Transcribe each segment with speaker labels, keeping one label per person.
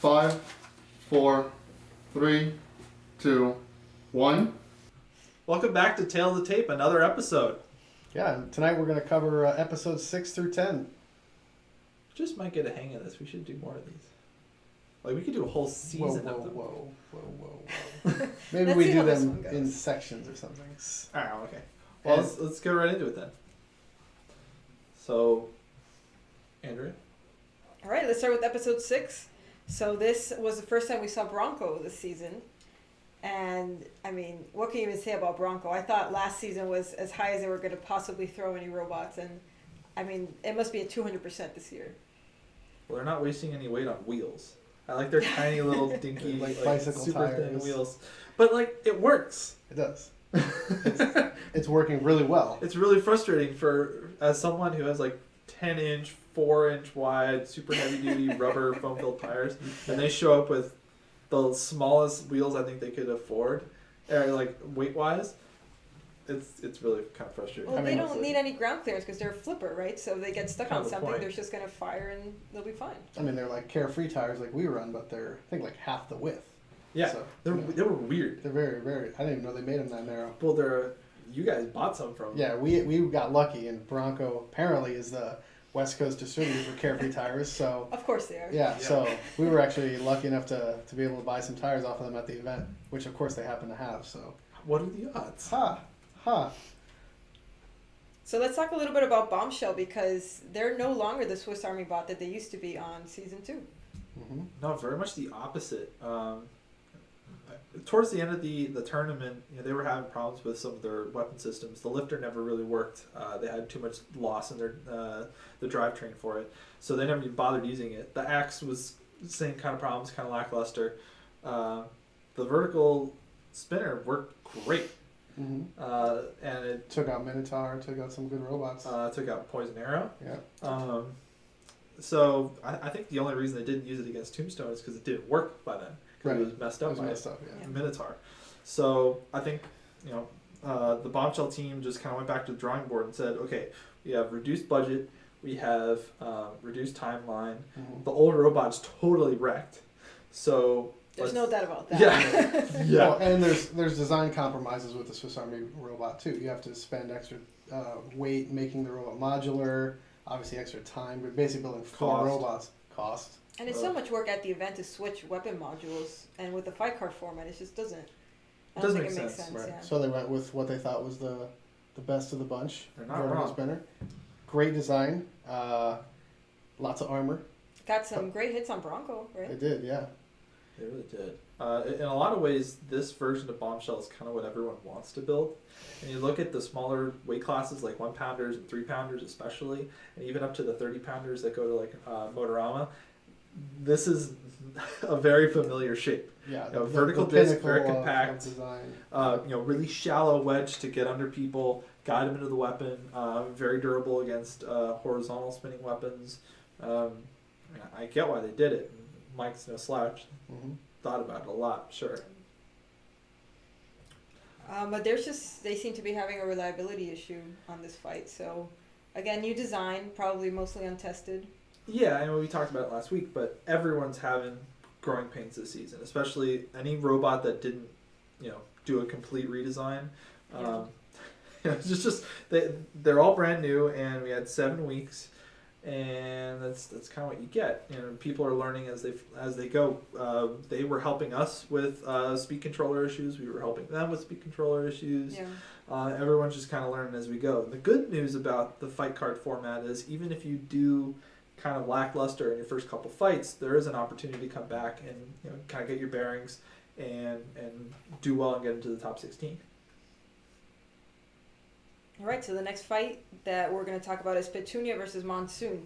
Speaker 1: 5, 4, 3, 2, 1.
Speaker 2: Welcome back to Tale of the Tape, another episode.
Speaker 3: Yeah, tonight we're going to cover episodes 6 through 10.
Speaker 2: Just might get a hang of this. We should do more of these. Like, we could do a whole season of them.
Speaker 3: Whoa. Maybe we do them in sections or something.
Speaker 2: Alright, okay. Well, let's get right into it then. So, Andrea?
Speaker 4: Alright, let's start with episode 6. So this was the first time we saw Bronco this season. And, I mean, what can you even say about Bronco? I thought last season was as high as they were going to possibly throw any robots. And, I mean, it must be at 200% this year.
Speaker 2: Well, they're not wasting any weight on wheels. I like their tiny little dinky,
Speaker 3: like bicycle
Speaker 2: super
Speaker 3: tires.
Speaker 2: thin wheels. But, like, it works.
Speaker 3: It does. It's working really well.
Speaker 2: It's really frustrating as someone who has, like, 10-inch, 4-inch wide, super heavy-duty rubber foam-filled tires, and they show up with the smallest wheels I think they could afford, like weight-wise. It's really kind of frustrating.
Speaker 4: Well, they don't need any ground clearance because they're a flipper, right? So if they get stuck
Speaker 2: Kind
Speaker 4: on
Speaker 2: of the
Speaker 4: something,
Speaker 2: point.
Speaker 4: they're just going to fire and they'll be fine.
Speaker 3: I mean, they're like carefree tires like we run, but they're, I think, like half the width.
Speaker 2: Yeah,
Speaker 3: So,
Speaker 2: they were weird.
Speaker 3: They're very, very, I didn't even know they made them that narrow.
Speaker 2: Well, you guys bought some from them.
Speaker 3: Yeah, we got lucky, and Bronco apparently is the West Coast distributor for carefree tires, so...
Speaker 4: Of course they are.
Speaker 3: Yeah, so we were actually lucky enough to be able to buy some tires off of them at the event, which of course they happen to have, so...
Speaker 2: What are the odds?
Speaker 3: Ha!
Speaker 4: So let's talk a little bit about Bombshell because they're no longer the Swiss Army bot that they used to be on season 2.
Speaker 3: Mm-hmm.
Speaker 2: No, very much the opposite. Towards the end of the tournament, they were having problems with some of their weapon systems. The lifter never really worked. They had too much loss in their the drivetrain for it, so they never even bothered using it. The axe was the same kind of problems, kind of lackluster. The vertical spinner worked great.
Speaker 3: Mm-hmm.
Speaker 2: And it
Speaker 3: Took out Minotaur, took out some good robots.
Speaker 2: took out Poison Arrow.
Speaker 3: Yeah.
Speaker 2: So I think the only reason they didn't use it against Tombstone is because it didn't work by then. Because it was messed up
Speaker 3: Yeah.
Speaker 2: Minotaur. So I think, the Bombshell team just kind of went back to the drawing board and said, okay, we have reduced budget, we have reduced timeline.
Speaker 3: Mm-hmm.
Speaker 2: The old robot's totally wrecked. So
Speaker 4: There's no doubt about that.
Speaker 2: Yeah.
Speaker 3: Well, and there's design compromises with the Swiss Army robot too. You have to spend extra weight making the robot modular, obviously extra time, but basically building 4 robots cost.
Speaker 4: And it's so much work at the event to switch weapon modules, and with the fight card format, it just doesn't. I don't think it makes sense.
Speaker 3: Right.
Speaker 4: Yeah.
Speaker 3: So they went with what they thought was the best of the bunch.
Speaker 2: They're not
Speaker 3: vertical
Speaker 2: wrong.
Speaker 3: spinner. Great design. Lots of armor.
Speaker 4: Got some great hits on Bronco, right?
Speaker 3: They did, yeah.
Speaker 2: They really did. In a lot of ways, this version of Bombshell is kind of what everyone wants to build. And you look at the smaller weight classes, like 1-pounders and 3-pounders especially, and even up to the 30-pounders that go to like Motorama. This is a very familiar shape.
Speaker 3: Yeah.
Speaker 2: Vertical disc, very
Speaker 3: pinnacle
Speaker 2: compact.
Speaker 3: Design.
Speaker 2: Really shallow wedge to get under people, guide them into the weapon. Very durable against horizontal spinning weapons. I get why they did it. Mike's no slouch.
Speaker 3: Mm-hmm.
Speaker 2: Thought about it a lot, sure.
Speaker 4: But they seem to be having a reliability issue on this fight. So, again, new design, probably mostly untested.
Speaker 2: Yeah, I mean, we talked about it last week, but everyone's having growing pains this season, especially any robot that didn't, do a complete redesign. It's just they're all brand new, and we had 7 weeks, and that's kind of what you get. People are learning as they go. They were helping us with speed controller issues. We were helping them with speed controller issues.
Speaker 4: Yeah.
Speaker 2: Everyone's just kind of learning as we go. The good news about the fight card format is even if you do kind of lackluster in your first couple fights, there is an opportunity to come back and kind of get your bearings and do well and get into the top 16.
Speaker 4: All right, so the next fight that we're going to talk about is Petunia versus Monsoon.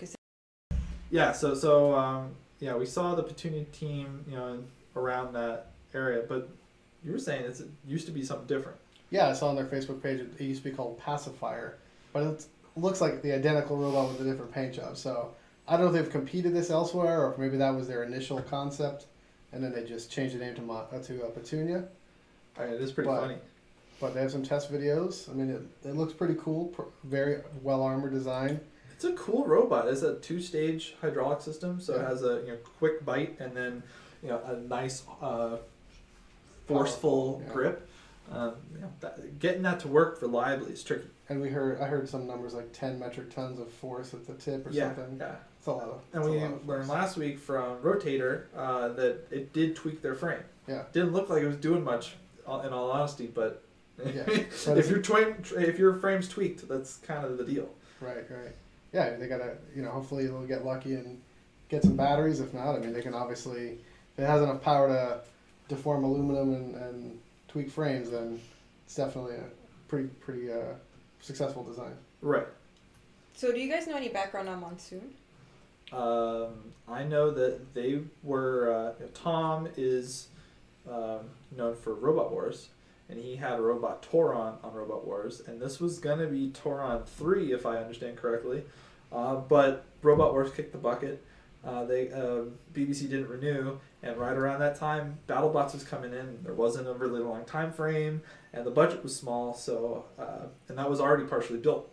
Speaker 2: Yeah, so we saw the Petunia team, around that area, but you were saying it used to be something different.
Speaker 3: Yeah, I saw on their Facebook page it used to be called Pacifier, but it looks like the identical robot with a different paint job. So I don't know if they've competed this elsewhere or if maybe that was their initial concept, and then they just changed the name to Petunia.
Speaker 2: It is pretty funny.
Speaker 3: But they have some test videos. I mean, it looks pretty cool. Very well armored design.
Speaker 2: It's a cool robot. It's a 2-stage hydraulic system, so it has a quick bite, and then a nice forceful
Speaker 3: Powerful, yeah.
Speaker 2: grip. Getting that to work reliably is tricky.
Speaker 3: And I heard some numbers like 10 metric tons of force at the tip or something.
Speaker 2: Yeah.
Speaker 3: It's a lot of.
Speaker 2: And we learned last week from Rotator that it did tweak their frame.
Speaker 3: Yeah.
Speaker 2: Didn't look like it was doing much, in all honesty, but
Speaker 3: Yeah.
Speaker 2: if your frame's tweaked, that's kind of the deal.
Speaker 3: Right. Yeah, they gotta, hopefully they'll get lucky and get some batteries. If not, I mean, they can obviously, if it has enough power to deform aluminum and tweak frames, then it's definitely a pretty successful design.
Speaker 2: Right.
Speaker 4: So do you guys know any background on Monsoon?
Speaker 2: I know that they were. Tom is known for Robot Wars, and he had a robot Tauron on Robot Wars, and this was gonna be Tauron 3, if I understand correctly, but Robot Wars kicked the bucket. BBC didn't renew, and right around that time, BattleBots was coming in. There wasn't a really long time frame, and the budget was small, so and that was already partially built.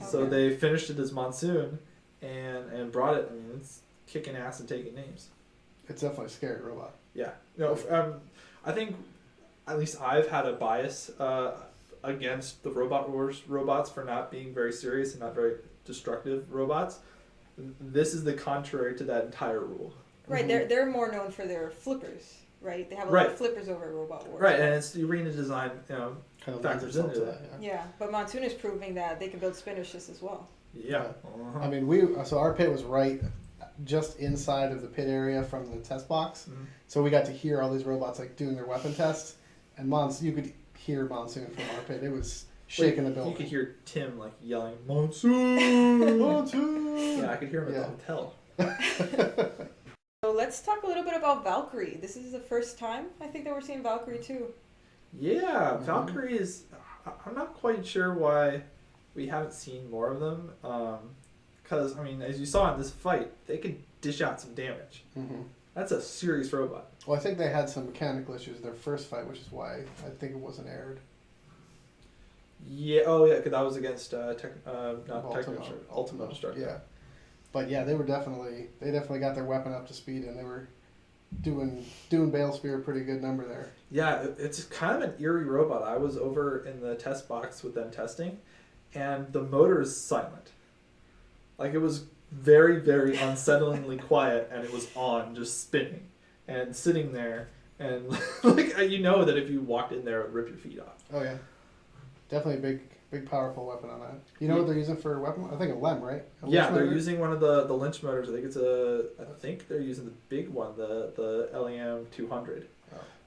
Speaker 2: So
Speaker 4: Okay.
Speaker 2: they finished it as Monsoon, and brought it. I mean, it's kicking ass and taking names.
Speaker 3: It's definitely a scary robot.
Speaker 2: Yeah. No. I think at least I've had a bias against the Robot Wars robots for not being very serious and not very destructive robots. This is the contrary to that entire rule.
Speaker 4: Right,
Speaker 3: Mhm.
Speaker 4: they're more known for their flippers, right? They have a lot
Speaker 2: Right.
Speaker 4: of flippers over at Robot Wars.
Speaker 2: Right, and it's the arena design,
Speaker 3: Kind of
Speaker 2: factors
Speaker 3: lends itself
Speaker 2: into
Speaker 3: to
Speaker 2: that.
Speaker 3: Yeah.
Speaker 4: Yeah, but Monsoon is proving that they can build spinners just as well.
Speaker 2: Yeah.
Speaker 3: Uh-huh. I mean, so our pit was right just inside of the pit area from the test box,
Speaker 2: Mhm.
Speaker 3: so we got to hear all these robots like doing their weapon tests, and you could hear Monsoon from our pit. It was shaking the building.
Speaker 2: You could hear Tim like yelling, "Monsoon!
Speaker 3: Monsoon!
Speaker 2: Yeah, I could hear him
Speaker 3: Yeah.
Speaker 2: at the hotel.
Speaker 4: So let's talk a little bit about Valkyrie. This is the first time I think that we're seeing Valkyrie too.
Speaker 2: Yeah,
Speaker 3: Mhm.
Speaker 2: Valkyrie is. I'm not quite sure why we haven't seen more of them. Because, I mean, as you saw in this fight, they can dish out some damage.
Speaker 3: hmm
Speaker 2: That's a serious robot.
Speaker 3: Well, I think they had some mechanical issues their first fight, which is why I think it wasn't aired.
Speaker 2: Yeah, oh yeah, because that was against not
Speaker 3: Ultimo.
Speaker 2: Ultimo Destructo.
Speaker 3: Yeah, but yeah, they definitely got their weapon up to speed, and they were doing Bale Spear a pretty good number there.
Speaker 2: Yeah, it's kind of an eerie robot. I was over in the test box with them testing, and the motor is silent. Like, it was very, very unsettlingly quiet, and it was on, just spinning and sitting there, and like that if you walked in there, it would rip your feet off.
Speaker 3: Oh yeah, definitely big powerful weapon on that. You know what they're using for a weapon? I think a LEM, right? A
Speaker 2: Yeah,
Speaker 3: Lynch
Speaker 2: they're
Speaker 3: motor?
Speaker 2: using one of the lynch motors. I think they're using the big one, the LEM 200.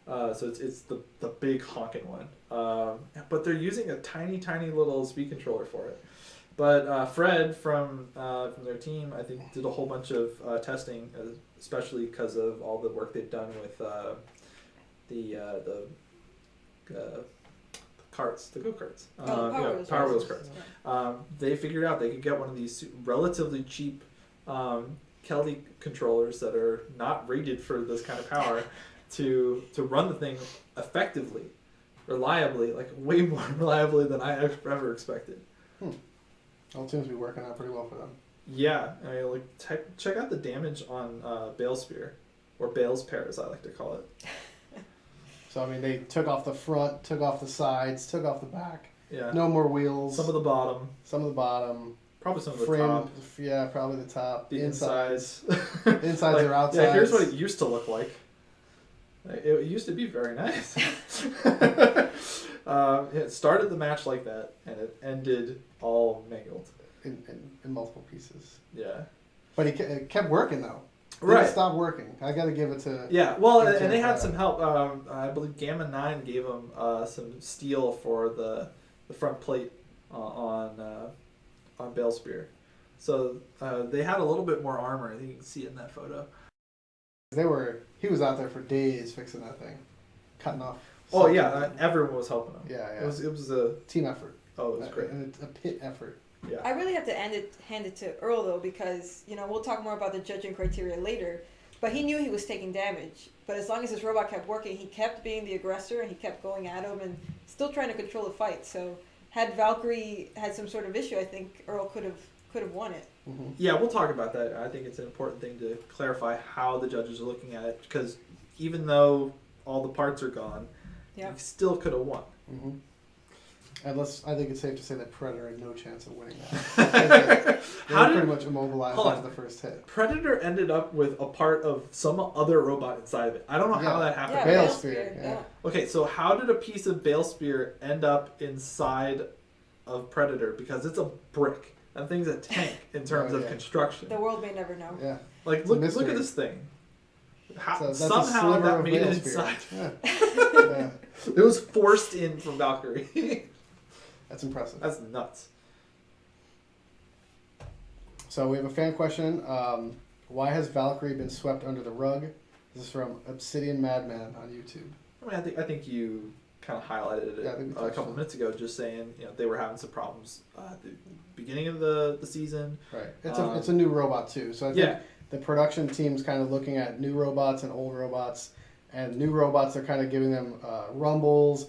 Speaker 2: So it's the big honking one. But they're using a tiny little speed controller for it. But Fred from their team, I think, did a whole bunch of testing, especially because of all the work they've done with the carts, the go-karts. Power Wheels carts. They figured out they could get one of these relatively cheap Kelly controllers that are not rated for this kind of power to run the thing effectively, reliably, like way more reliably than I ever expected.
Speaker 3: Well, it seems to be working out pretty well for them.
Speaker 2: Yeah, I mean, check out the damage on Bale Spear, or Bale's pair as I like to call it.
Speaker 3: So I mean, they took off the front, took off the sides, took off the back.
Speaker 2: Yeah.
Speaker 3: No more wheels.
Speaker 2: Some of the bottom.
Speaker 3: Some of the bottom.
Speaker 2: Probably some of the
Speaker 3: Frame,
Speaker 2: top.
Speaker 3: Yeah, probably the top.
Speaker 2: The insides.
Speaker 3: Insides
Speaker 2: Like,
Speaker 3: or outsides.
Speaker 2: Yeah, here's what it used to look like. It used to be very nice. It started the match like that, and it ended all mangled.
Speaker 3: in multiple pieces.
Speaker 2: Yeah.
Speaker 3: But it kept working though.
Speaker 2: Right.
Speaker 3: Didn't stop working. I got to give it to.
Speaker 2: Yeah, well,
Speaker 3: Good
Speaker 2: and they
Speaker 3: job.
Speaker 2: had some help. I believe Gamma 9 gave them some steel for the front plate on Bale Spear. So they had a little bit more armor. I think you can see it in that photo.
Speaker 3: He was out there for days fixing that thing, cutting off.
Speaker 2: Oh yeah, everyone was helping him.
Speaker 3: Yeah.
Speaker 2: It was a
Speaker 3: team effort.
Speaker 2: it was great.
Speaker 3: And it's a pit effort.
Speaker 2: Yeah.
Speaker 4: I really have to hand it to Earl though, because we'll talk more about the judging criteria later. But he knew he was taking damage. But as long as his robot kept working, he kept being the aggressor and he kept going at him and still trying to control the fight. So had Valkyrie had some sort of issue, I think Earl could have won it.
Speaker 3: Mm-hmm.
Speaker 2: Yeah, we'll talk about that. I think it's an important thing to clarify how the judges are looking at it, because even though all the parts are gone,
Speaker 4: Yeah.
Speaker 2: you still could have won.
Speaker 3: Mm-hmm. And I think it's safe to say that Predator had no chance of winning that. They
Speaker 2: How
Speaker 3: were
Speaker 2: did
Speaker 3: pretty much immobilized
Speaker 2: hold
Speaker 3: after
Speaker 2: on.
Speaker 3: the first hit.
Speaker 2: Predator ended up with a part of some other robot inside of it? I don't know how
Speaker 3: Yeah.
Speaker 2: that happened.
Speaker 4: Yeah,
Speaker 3: Bale
Speaker 4: Bale
Speaker 3: spear,
Speaker 4: spear,
Speaker 3: yeah.
Speaker 2: Okay, so how did a piece of Bale spear end up inside of Predator? Because it's a brick. That thing's a tank in terms
Speaker 3: Oh,
Speaker 2: of
Speaker 3: yeah.
Speaker 2: construction.
Speaker 4: The world may never know.
Speaker 3: Yeah.
Speaker 2: Like,
Speaker 3: It's a
Speaker 2: look at
Speaker 3: mystery.
Speaker 2: this thing. How,
Speaker 3: So that's a
Speaker 2: somehow
Speaker 3: sliver
Speaker 2: that
Speaker 3: of
Speaker 2: made it
Speaker 3: Bale spear.
Speaker 2: inside.
Speaker 3: Yeah. Yeah.
Speaker 2: It was forced in from Valkyrie.
Speaker 3: That's impressive.
Speaker 2: That's nuts.
Speaker 3: So we have a fan question. Why has Valkyrie been swept under the rug? This is from Obsidian Madman on YouTube.
Speaker 2: I mean, I think you kind of highlighted it
Speaker 3: Yeah, I think we
Speaker 2: a
Speaker 3: touched
Speaker 2: couple
Speaker 3: on it.
Speaker 2: minutes ago, just saying they were having some problems at the beginning of the season.
Speaker 3: Right. It's a new robot too. So I think
Speaker 2: Yeah.
Speaker 3: the production team's kind of looking at new robots and old robots, and new robots are kind of giving them rumbles,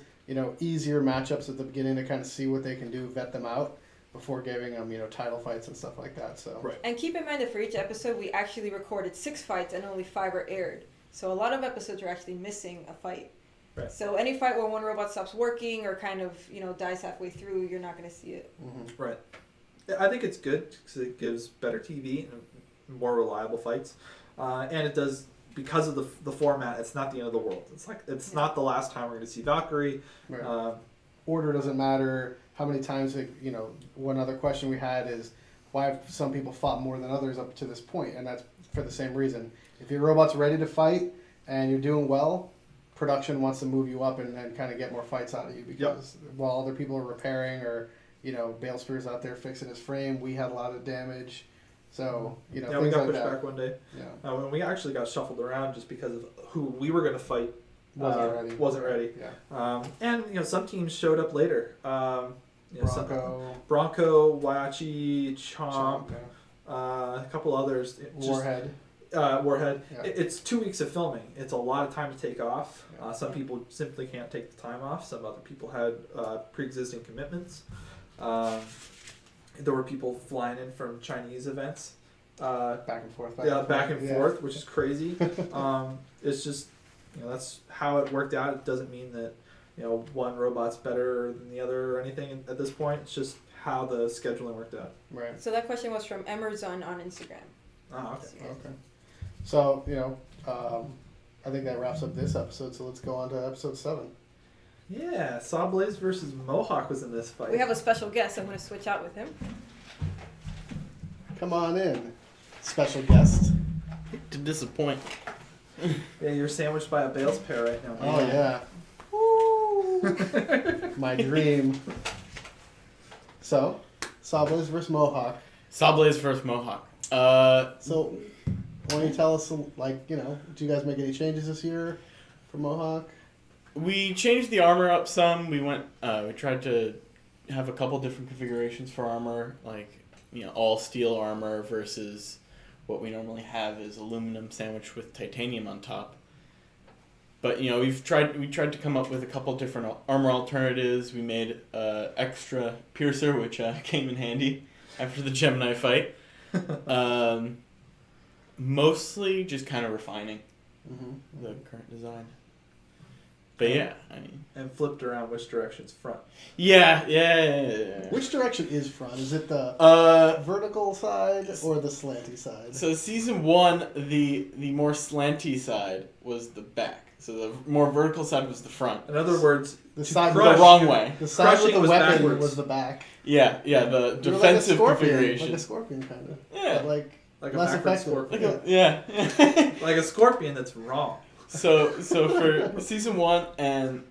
Speaker 3: easier matchups at the beginning to kind of see what they can do, vet them out before giving them, title fights and stuff like that. So
Speaker 2: Right.
Speaker 4: And keep in mind that for each episode, we actually recorded 6 fights and only 5 are aired. So a lot of episodes are actually missing a fight.
Speaker 2: Right.
Speaker 4: So any fight where one robot stops working or kind of, dies halfway through, you're not going to see it.
Speaker 3: mhm.
Speaker 2: Right. I think it's good because it gives better TV and more reliable fights, and it does because of the format. It's not the end of the world. It's not the last time we're going to see Valkyrie.
Speaker 3: Right. Order doesn't matter. How many times, one other question we had is why have some people fought more than others up to this point? And that's for the same reason. If your robot's ready to fight and you're doing well, production wants to move you up and kind of get more fights out of you because while other people are repairing or, Bale Spear's out there fixing his frame, we had a lot of damage. So,
Speaker 2: Yeah,
Speaker 3: things
Speaker 2: we got
Speaker 3: like
Speaker 2: pushed
Speaker 3: that.
Speaker 2: back one day.
Speaker 3: Yeah.
Speaker 2: When we actually got shuffled around just because of who we were going to fight
Speaker 3: Wasn't ready. Yeah.
Speaker 2: And some teams showed up later.
Speaker 3: Bronco,
Speaker 2: Waiachi, Chomp,
Speaker 3: yeah.
Speaker 2: a couple others.
Speaker 3: Warhead.
Speaker 2: Warhead.
Speaker 3: Yeah.
Speaker 2: It's 2 weeks of filming. It's a lot of time to take off.
Speaker 3: Yeah.
Speaker 2: Some people simply can't take the time off. Some other people had pre-existing commitments. There were people flying in from Chinese events.
Speaker 3: Back and forth.
Speaker 2: Back and forth, which is crazy. It's just, that's how it worked out. It doesn't mean that, one robot's better than the other or anything at this point. It's just how the scheduling worked out.
Speaker 3: Right.
Speaker 4: So that question was from Emerson on Instagram.
Speaker 2: Oh, okay.
Speaker 3: Okay. So, I think that wraps up this episode, so let's go on to episode 7.
Speaker 2: Yeah, Sawblaze versus Mohawk was in this fight.
Speaker 4: We have a special guest. I'm going to switch out with him.
Speaker 3: Come on in, special guest.
Speaker 5: To disappoint.
Speaker 2: Yeah, you're sandwiched by a Bales pair right now.
Speaker 3: Oh, yeah. My dream. So, Sawblaze versus Mohawk.
Speaker 5: Sawblaze versus Mohawk.
Speaker 3: So, why don't you tell us, do you guys make any changes this year for Mohawk?
Speaker 5: We changed the armor up some. We tried to have a couple different configurations for armor, all steel armor versus what we normally have is aluminum sandwiched with titanium on top. But we tried to come up with a couple different armor alternatives. We made extra piercer, which came in handy after the Gemini fight. Mostly just kind of refining the current design. But yeah,
Speaker 2: And flipped around which direction's front.
Speaker 5: Yeah.
Speaker 3: Which direction is front? Is it the vertical side or the slanty side?
Speaker 5: So season 1, the more slanty side was the back. So the more vertical side was the front.
Speaker 2: In other words,
Speaker 3: The side
Speaker 5: The
Speaker 3: with the,
Speaker 5: wrong way.
Speaker 3: the side with
Speaker 2: Crushing
Speaker 3: the
Speaker 2: was
Speaker 3: weapon
Speaker 2: backwards.
Speaker 3: was the back.
Speaker 5: Yeah, the
Speaker 3: You were
Speaker 5: defensive
Speaker 3: like
Speaker 5: configuration.
Speaker 3: a scorpion kind of.
Speaker 5: Yeah.
Speaker 3: But
Speaker 2: like a
Speaker 3: less
Speaker 2: backward
Speaker 3: effective.
Speaker 2: scorpion.
Speaker 5: Yeah.
Speaker 2: Like a scorpion that's wrong.
Speaker 5: So for season 1 and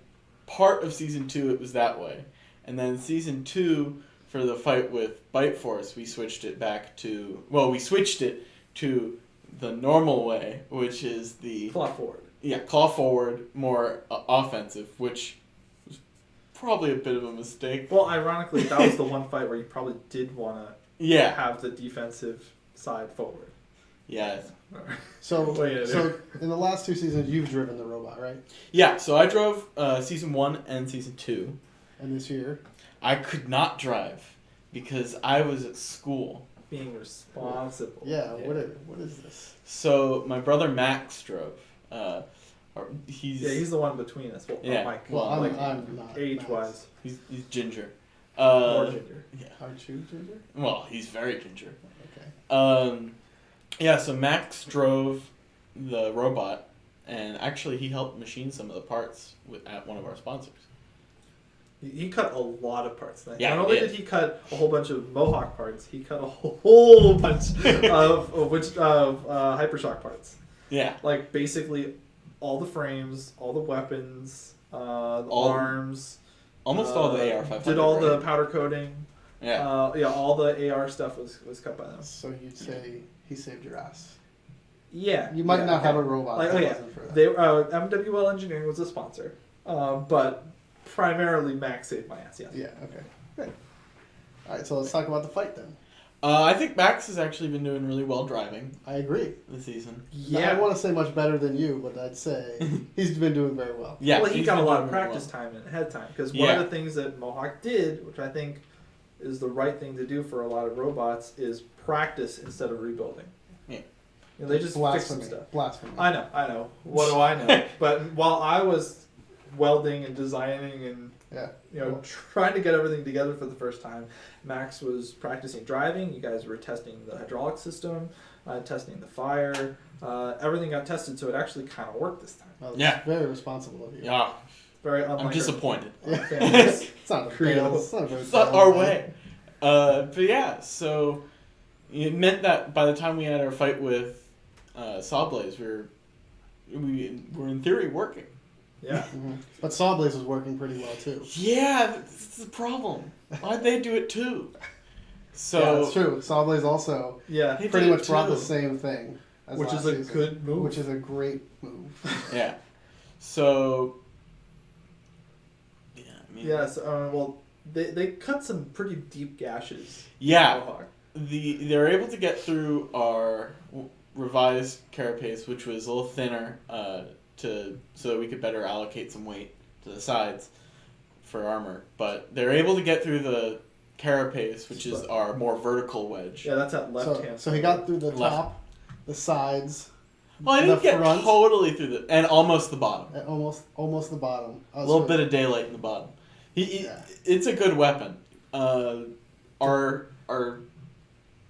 Speaker 5: part of season 2, it was that way, and then season 2 for the fight with Bite Force, we switched it to the normal way, which is the
Speaker 2: Claw forward.
Speaker 5: claw forward, more offensive, which was probably a bit of a mistake.
Speaker 2: Well, ironically, that was the one fight where you probably did want to
Speaker 5: Yeah,
Speaker 2: have the defensive side forward.
Speaker 5: yeah.
Speaker 3: So,
Speaker 2: What are you gonna
Speaker 3: so in the last 2 seasons, you've driven the robot, right?
Speaker 5: Yeah, so I drove season 1 and season 2.
Speaker 3: And this year,
Speaker 5: I could not drive because I was at school
Speaker 2: being responsible.
Speaker 3: Yeah. What is this?
Speaker 5: So my brother Max drove.
Speaker 2: He's the one between us. Well,
Speaker 5: Yeah.
Speaker 2: Mike.
Speaker 3: Well, I'm
Speaker 2: like
Speaker 3: not
Speaker 2: age-wise.
Speaker 5: he's ginger.
Speaker 2: More ginger.
Speaker 5: Yeah.
Speaker 3: Aren't you ginger?
Speaker 5: Well, he's very ginger.
Speaker 3: Okay.
Speaker 5: Yeah. So Max drove the robot, and actually he helped machine some of the parts at one of our sponsors.
Speaker 2: He cut a lot of parts.
Speaker 5: Yeah,
Speaker 2: Not only
Speaker 5: he
Speaker 2: did
Speaker 5: did.
Speaker 2: he cut a whole bunch of Mohawk parts, he cut a whole bunch of Hypershock parts.
Speaker 5: Yeah.
Speaker 2: Like basically all the frames, all the weapons, the
Speaker 5: All-
Speaker 2: arms.
Speaker 5: Almost all the AR-500.
Speaker 2: Did all the
Speaker 5: right?
Speaker 2: powder coating.
Speaker 5: Yeah.
Speaker 2: All the AR stuff was cut by them.
Speaker 3: So you'd say he saved your ass.
Speaker 2: Yeah.
Speaker 3: You might
Speaker 2: yeah,
Speaker 3: not
Speaker 2: okay.
Speaker 3: have a robot.
Speaker 2: Like,
Speaker 3: that
Speaker 2: oh yeah,
Speaker 3: wasn't for that.
Speaker 2: they MWL Engineering was a sponsor, but primarily Max saved my ass. Yes.
Speaker 3: Yeah. Okay. Good. All right. So let's talk about the fight then.
Speaker 5: I think Max has actually been doing really well driving
Speaker 3: I agree.
Speaker 5: this season.
Speaker 3: I
Speaker 2: Yeah.
Speaker 3: don't want to say much better than you, but I'd say he's been doing very well.
Speaker 5: Yeah.
Speaker 2: Well, he
Speaker 5: he's
Speaker 2: got a
Speaker 5: been
Speaker 2: lot
Speaker 5: doing
Speaker 2: of
Speaker 5: really
Speaker 2: practice
Speaker 5: well.
Speaker 2: time and ahead time because one
Speaker 5: Yeah.
Speaker 2: of the things that Mohawk did, which I think is the right thing to do for a lot of robots, is practice instead of rebuilding.
Speaker 5: Yeah.
Speaker 2: You know, they just fix some
Speaker 3: Blasphemy.
Speaker 2: stuff.
Speaker 3: Blasphemy.
Speaker 2: I know. What do I know? But while I was welding and designing and
Speaker 3: Yeah.
Speaker 2: trying to get everything together for the first time, Max was practicing driving. You guys were testing the hydraulic system, testing the fire. Everything got tested, so it actually kind of worked this time.
Speaker 3: Well, that's
Speaker 5: Yeah.
Speaker 3: very responsible of you.
Speaker 5: Yeah.
Speaker 2: Very unlike
Speaker 5: I'm
Speaker 2: our
Speaker 5: disappointed.
Speaker 2: families.
Speaker 3: It's not a
Speaker 2: Credo.
Speaker 3: Bales. It's not, a very
Speaker 5: It's not
Speaker 3: Bales
Speaker 5: our
Speaker 3: way.
Speaker 5: way. But yeah, so it meant that by the time we had our fight with Sawblaze, we were in theory working.
Speaker 2: Yeah.
Speaker 3: Mhm. But Sawblaze was working pretty well too.
Speaker 5: Yeah, that's the problem. Why'd they do it too? So
Speaker 3: Yeah, that's true. Sawblaze also
Speaker 2: Yeah.
Speaker 5: They
Speaker 3: pretty
Speaker 5: did
Speaker 3: much brought
Speaker 5: too.
Speaker 3: the same thing. As
Speaker 2: Which
Speaker 3: last
Speaker 2: is a
Speaker 3: season,
Speaker 2: good move.
Speaker 3: Which is a great move.
Speaker 5: Yeah. So yeah, I mean
Speaker 2: Yes. Well, they cut some pretty deep gashes.
Speaker 5: Yeah.
Speaker 2: Mohawk.
Speaker 5: They're able to get through our revised carapace, which was a little thinner, so that we could better allocate some weight to the sides for armor. But they're able to get through the carapace, which is our more vertical wedge.
Speaker 2: Yeah, that's at left hand.
Speaker 3: So he got through the
Speaker 5: Left.
Speaker 3: top, the sides,
Speaker 5: Well, I didn't
Speaker 3: the
Speaker 5: get
Speaker 3: front.
Speaker 5: totally through and almost the bottom.
Speaker 3: and almost the bottom.
Speaker 5: A little bit of daylight in the bottom.
Speaker 3: Yeah.
Speaker 5: It's a good weapon. Our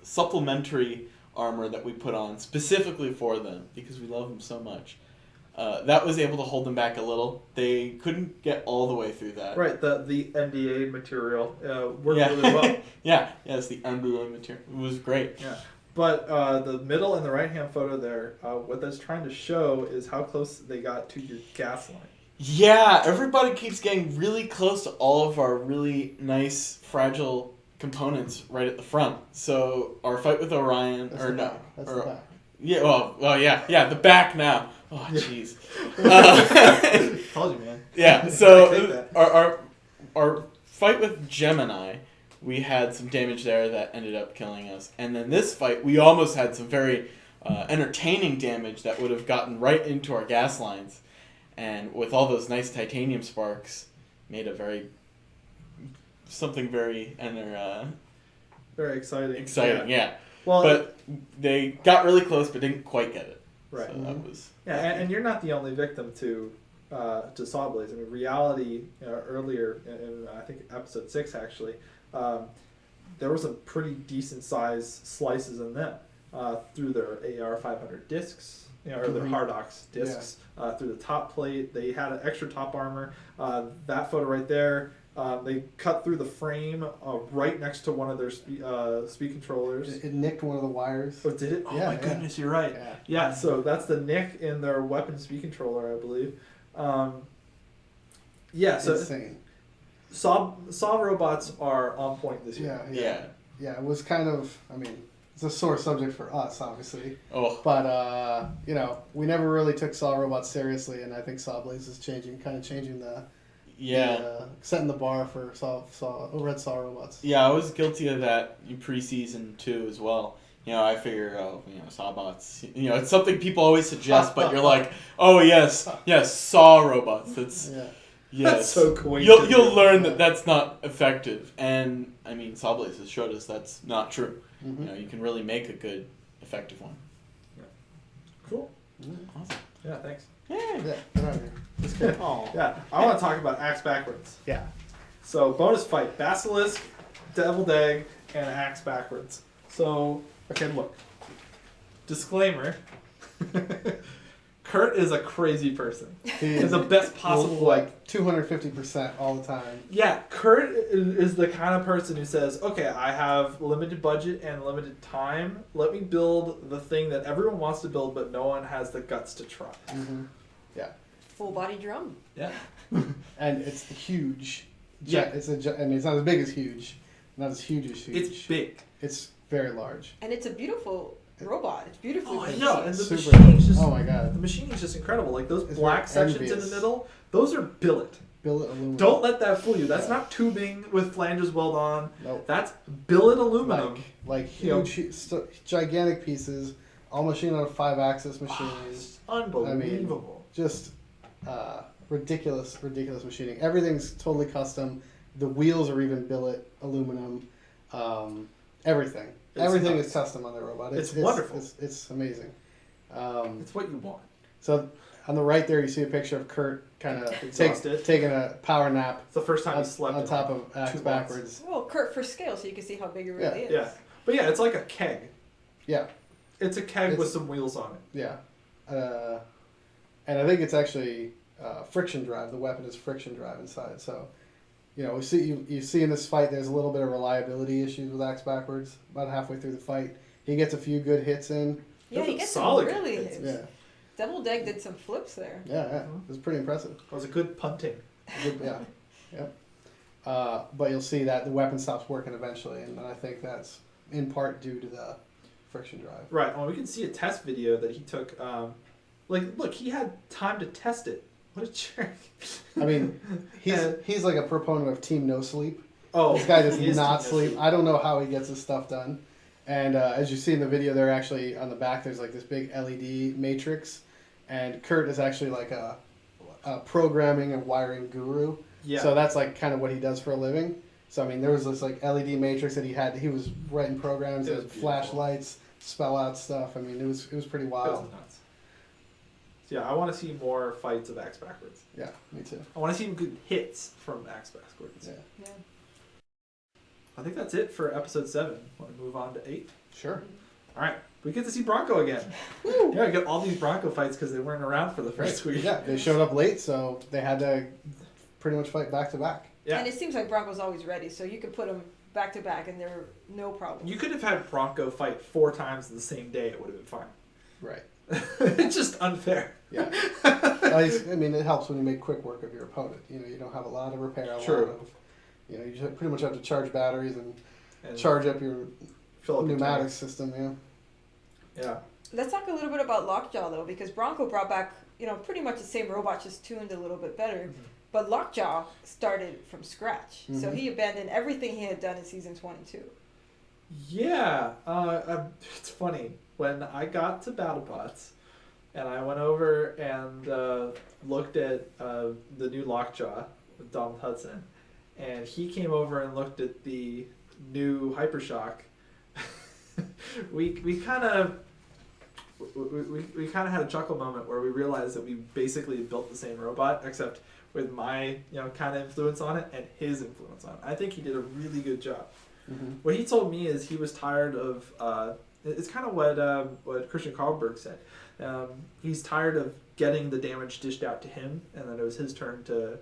Speaker 5: supplementary armor that we put on specifically for them because we love them so much. That was able to hold them back a little. They couldn't get all the way through that.
Speaker 2: Right. The NDA material worked really well.
Speaker 5: Yes, the NDA material. It was great.
Speaker 2: Yeah. But the middle and the right hand photo there, what that's trying to show is how close they got to your gas line.
Speaker 5: Yeah, everybody keeps getting really close to all of our really nice, fragile components right at the front. So our fight with Orion,
Speaker 3: That's
Speaker 5: or
Speaker 3: the
Speaker 5: no,
Speaker 3: back. That's
Speaker 5: or,
Speaker 3: the back.
Speaker 5: yeah, well, yeah, the back now. Oh, jeez.
Speaker 2: Told you, man.
Speaker 5: Yeah,
Speaker 2: Take
Speaker 5: so
Speaker 2: that.
Speaker 5: our fight with Gemini, we had some damage there that ended up killing us, and then this fight, we almost had some very entertaining damage that would have gotten right into our gas lines, and with all those nice titanium sparks, made a something very
Speaker 2: Very exciting.
Speaker 5: exciting. Yeah.
Speaker 2: Well,
Speaker 5: But they got really close, but didn't quite get it.
Speaker 2: right.
Speaker 5: So that was.
Speaker 2: Yeah, and you're not the only victim to Sawblaze. I mean, Reality earlier in I think episode 6 actually, there were some pretty decent sized slices in them through their AR-500 discs, or their
Speaker 3: Mhm.
Speaker 2: Hardox discs through the top plate. They had an extra top armor. That photo right there. They cut through the frame right next to one of their speed controllers.
Speaker 3: It nicked one of the wires.
Speaker 2: Oh, did it? Oh
Speaker 3: Yeah,
Speaker 2: my
Speaker 3: yeah.
Speaker 2: goodness, you're right.
Speaker 3: Yeah.
Speaker 2: Yeah, so that's the nick in their weapon speed controller, I believe. Yeah, so
Speaker 3: Insane.
Speaker 2: Saw robots are on point this year.
Speaker 3: Yeah. Yeah, it was kind of, I mean, it's a sore subject for us, obviously.
Speaker 5: Oh.
Speaker 3: But, we never really took Saw robots seriously, and I think Sawblaze is changing the
Speaker 5: Yeah.
Speaker 3: setting the bar for Red Saw robots.
Speaker 5: Yeah, I was guilty of that in preseason too as well. I figure, Sawbots. It's something people always suggest, but you're like, oh yes, Saw robots. That's
Speaker 3: Yeah.
Speaker 5: yes.
Speaker 2: That's so quaint.
Speaker 5: You'll learn that that's not effective, and I mean, Sawblaze has showed us that's not true.
Speaker 3: Mhm.
Speaker 5: you know, you can really make a good, effective one.
Speaker 2: Cool.
Speaker 5: Awesome.
Speaker 2: Yeah, thanks.
Speaker 5: Yeah.
Speaker 3: Yeah, get out of here. Just kidding.
Speaker 5: Aw.
Speaker 2: Yeah, I want to talk about axe backwards.
Speaker 3: Yeah.
Speaker 2: So bonus fight: Basilisk, Deviled Egg, and axe backwards. So okay, look. Disclaimer: Kurt is a crazy person.
Speaker 3: He
Speaker 2: In the best possible way.
Speaker 3: like 250% all the time.
Speaker 2: Yeah, Kurt is the kind of person who says, okay, I have limited budget and limited time. Let me build the thing that everyone wants to build, but no one has the guts to try.
Speaker 3: Mm-hmm. Yeah.
Speaker 4: Full body drum.
Speaker 2: Yeah.
Speaker 3: And it's huge.
Speaker 2: Yeah.
Speaker 3: It's I mean, it's not as big as huge. Not as huge as huge.
Speaker 2: It's big.
Speaker 3: It's very large.
Speaker 4: And it's a beautiful robot. It's beautifully
Speaker 2: Oh, I
Speaker 4: made.
Speaker 2: know. And the
Speaker 3: Super-
Speaker 2: machining's just
Speaker 3: Oh my god.
Speaker 2: the machining's just incredible. Like those
Speaker 3: It's
Speaker 2: black
Speaker 3: very
Speaker 2: sections in the
Speaker 3: envious.
Speaker 2: middle, those are billet.
Speaker 3: Billet aluminum.
Speaker 2: Don't let that fool you. That's
Speaker 3: Yeah.
Speaker 2: not tubing with flanges weld on.
Speaker 3: Nope.
Speaker 2: That's billet aluminum.
Speaker 3: Like
Speaker 2: You know.
Speaker 3: huge, gigantic pieces, all machined on a 5-axis machine.
Speaker 2: It's unbelievable.
Speaker 3: Just ridiculous machining. Everything's totally custom. The wheels are even billet aluminum. Everything.
Speaker 2: It's
Speaker 3: Everything
Speaker 2: nuts.
Speaker 3: is custom on the robot.
Speaker 2: It's wonderful.
Speaker 3: It's amazing.
Speaker 2: It's what you want.
Speaker 3: So on the right there, you see a picture of Kurt kind of
Speaker 2: Exhausted.
Speaker 3: taking a power nap
Speaker 2: It's the first time
Speaker 3: on,
Speaker 2: he slept
Speaker 3: on
Speaker 2: in
Speaker 3: top
Speaker 2: like
Speaker 3: of axe
Speaker 2: 2 months.
Speaker 3: backwards.
Speaker 4: Well, Kurt for scale, so you can see how big it really is.
Speaker 2: Yeah, but yeah, it's like a keg.
Speaker 3: Yeah,
Speaker 2: It's a keg with
Speaker 3: It's-
Speaker 2: some wheels on it.
Speaker 3: yeah. And I think it's actually friction drive. The weapon is friction drive inside. So, you know, you see in this fight, there's a little bit of reliability issues with axe backwards. About halfway through the fight, he gets a few good hits in.
Speaker 4: Yeah, he
Speaker 2: Those are
Speaker 4: gets
Speaker 2: solid
Speaker 4: some really
Speaker 2: hits.
Speaker 4: hits.
Speaker 3: Yeah,
Speaker 4: Deviled Egg did some flips there.
Speaker 3: yeah. It was pretty impressive.
Speaker 2: It was a good punting.
Speaker 3: Good, yeah, yep. But you'll see that the weapon stops working eventually, and I think that's in part due to the friction drive.
Speaker 2: Right. Well, we can see a test video that he took. Look, he had time to test it. What a jerk.
Speaker 3: I mean,
Speaker 2: And-
Speaker 3: he's like a proponent of Team No Sleep.
Speaker 2: Oh,
Speaker 3: This guy does
Speaker 2: he is
Speaker 3: not
Speaker 2: Team
Speaker 3: sleep.
Speaker 2: No
Speaker 3: I don't know how he gets his stuff done. And as you see in the video, they're actually on the back. There's like this big LED matrix, and Kurt is actually like a programming and wiring guru.
Speaker 2: Yeah.
Speaker 3: So that's like kind of what he does for a living. So I mean, there was this like LED matrix that he had. He was writing programs,
Speaker 2: It
Speaker 3: there
Speaker 2: was
Speaker 3: was
Speaker 2: beautiful.
Speaker 3: flashlights, spell out stuff. I mean, it was pretty
Speaker 2: That
Speaker 3: wild.
Speaker 2: was nuts. So yeah, I want to see more fights of axe backwards.
Speaker 3: Yeah, me too.
Speaker 2: I want to see some good hits from axe backwards.
Speaker 3: Yeah,
Speaker 4: Yeah.
Speaker 2: I think that's it for episode 7. Want to move on to 8?
Speaker 3: sure.
Speaker 2: All right, we get to see Bronco again. Yeah, we got all these Bronco fights because they weren't around for the first week.
Speaker 3: Yeah, they showed up late, so they had to pretty much fight back to back.
Speaker 2: Yeah.
Speaker 4: And it seems like Bronco's always ready, so you could put them back to back and they're no problem.
Speaker 2: You could have had Bronco fight 4 times in the same day; it would have been fine.
Speaker 3: Right.
Speaker 2: It's just unfair.
Speaker 3: Yeah. At least, I mean, it helps when you make quick work of your opponent. You know, you don't have a lot of repair, a
Speaker 2: True.
Speaker 3: lot of, you know, you just pretty much have to charge batteries and
Speaker 2: And
Speaker 3: charge up your
Speaker 2: fill up your
Speaker 3: pneumatic
Speaker 2: tank.
Speaker 3: system. Yeah.
Speaker 2: Yeah.
Speaker 4: Let's talk a little bit about Lockjaw though, because Bronco brought back, pretty much the same robot, just tuned a little bit better. But Lockjaw started from scratch, so
Speaker 3: Mhm.
Speaker 4: he abandoned everything he had done in seasons 1 and 2.
Speaker 2: Yeah, it's funny. When I got to BattleBots, and I went over and looked at the new Lockjaw with Donald Hudson, and he came over and looked at the new Hypershock. we kind of had a chuckle moment where we realized that we basically built the same robot, except with my kind of influence on it and his influence on it. I think he did a really good job.
Speaker 3: Mm-hmm.
Speaker 2: What he told me is he was tired of. It's kind of what Christian Karlberg said. He's tired of getting the damage dished out to him, and then it was his turn to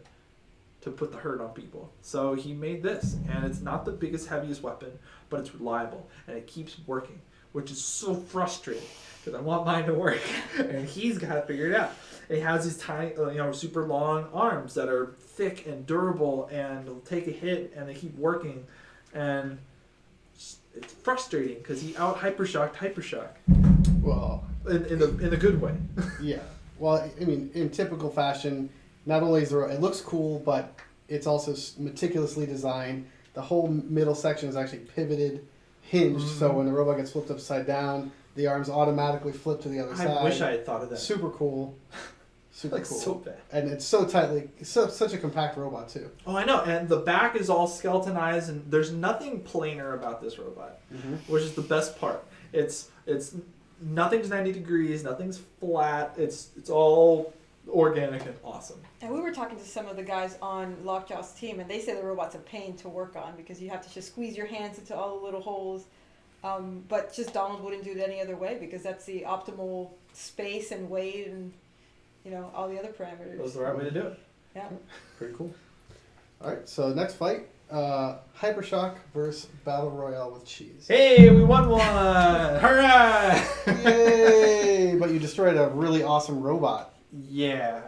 Speaker 2: put the hurt on people. So he made this, and it's not the biggest, heaviest weapon, but it's reliable and it keeps working, which is so frustrating because I want mine to work, and he's got it figured out. He has these tiny, super long arms that are thick and durable, and they'll take a hit and they keep working, and it's frustrating because he out Hypershocked Hypershock
Speaker 3: Well,
Speaker 2: in the good way.
Speaker 3: yeah. Well, I mean, in typical fashion, not only is it looks cool, but it's also meticulously designed. The whole middle section is actually pivoted, hinged, so when the robot gets flipped upside down, the arms automatically flip to the other side.
Speaker 2: I wish I had thought of that.
Speaker 3: Super cool. Super
Speaker 2: like
Speaker 3: cool.
Speaker 2: so bad.
Speaker 3: And it's so tightly, such a compact robot too.
Speaker 2: Oh, I know. And the back is all skeletonized, and there's nothing planar about this robot, which is the best part. It's nothing's 90 degrees, nothing's flat. It's all organic and awesome.
Speaker 4: And we were talking to some of the guys on Lockjaw's team, and they say the robot's a pain to work on because you have to just squeeze your hands into all the little holes. But just Donald wouldn't do it any other way because that's the optimal space and weight and all the other parameters.
Speaker 2: That was the right way to do it.
Speaker 4: Yeah.
Speaker 3: Pretty cool. All right, so next fight, Hypershock versus Battle Royale with cheese.
Speaker 2: Hey, we won one! Hooray!
Speaker 3: Yay! But you destroyed a really awesome robot.
Speaker 2: Yeah,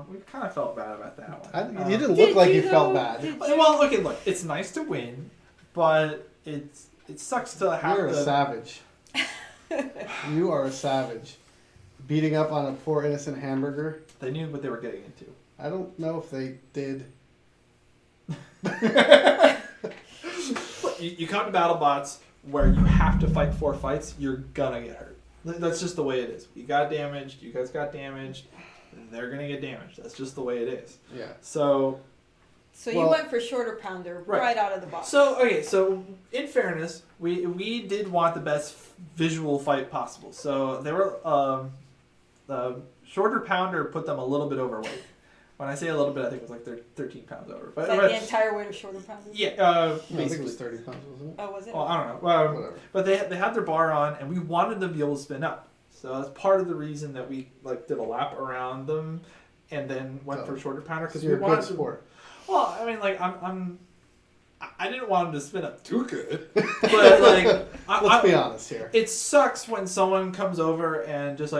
Speaker 2: we kind of felt bad about that one.
Speaker 3: You didn't look like you
Speaker 4: though?
Speaker 3: felt bad.
Speaker 2: Well, okay, look, it's nice to win, but it sucks to have
Speaker 3: You're
Speaker 2: to...
Speaker 3: a savage. You are a savage. Beating up on a poor innocent hamburger.
Speaker 2: They knew what they were getting into.
Speaker 3: I don't know if they did.
Speaker 2: You come to BattleBots where you have to fight 4 fights, you're gonna get hurt. That's just the way it is. You got damaged, you guys got damaged, they're gonna get damaged. That's just the way it is.
Speaker 3: Yeah.
Speaker 4: So you
Speaker 3: Well-
Speaker 4: went for shorter pounder right out of the box.
Speaker 2: So in fairness, we did want the best visual fight possible. So they were the shorter pounder put them a little bit overweight. When I say a little bit, I think it was like they're 13 pounds over. But
Speaker 4: Like the entire weight of shorter pounder?
Speaker 2: yeah,
Speaker 3: I think it
Speaker 2: basically.
Speaker 3: was 30 pounds, wasn't it?
Speaker 4: Oh, was it?
Speaker 2: Well, I don't know.
Speaker 3: Whatever.
Speaker 2: But they had their bar on, and we wanted them to be able to spin up. So that's part of the reason that we did a lap around them, and then went for a shorter pounder because
Speaker 3: You're
Speaker 2: we
Speaker 3: a
Speaker 2: wanted
Speaker 3: good sport.
Speaker 2: Well, I mean, I didn't want them to spin up too good, but
Speaker 3: Let's be honest here.
Speaker 2: it sucks when someone comes over and just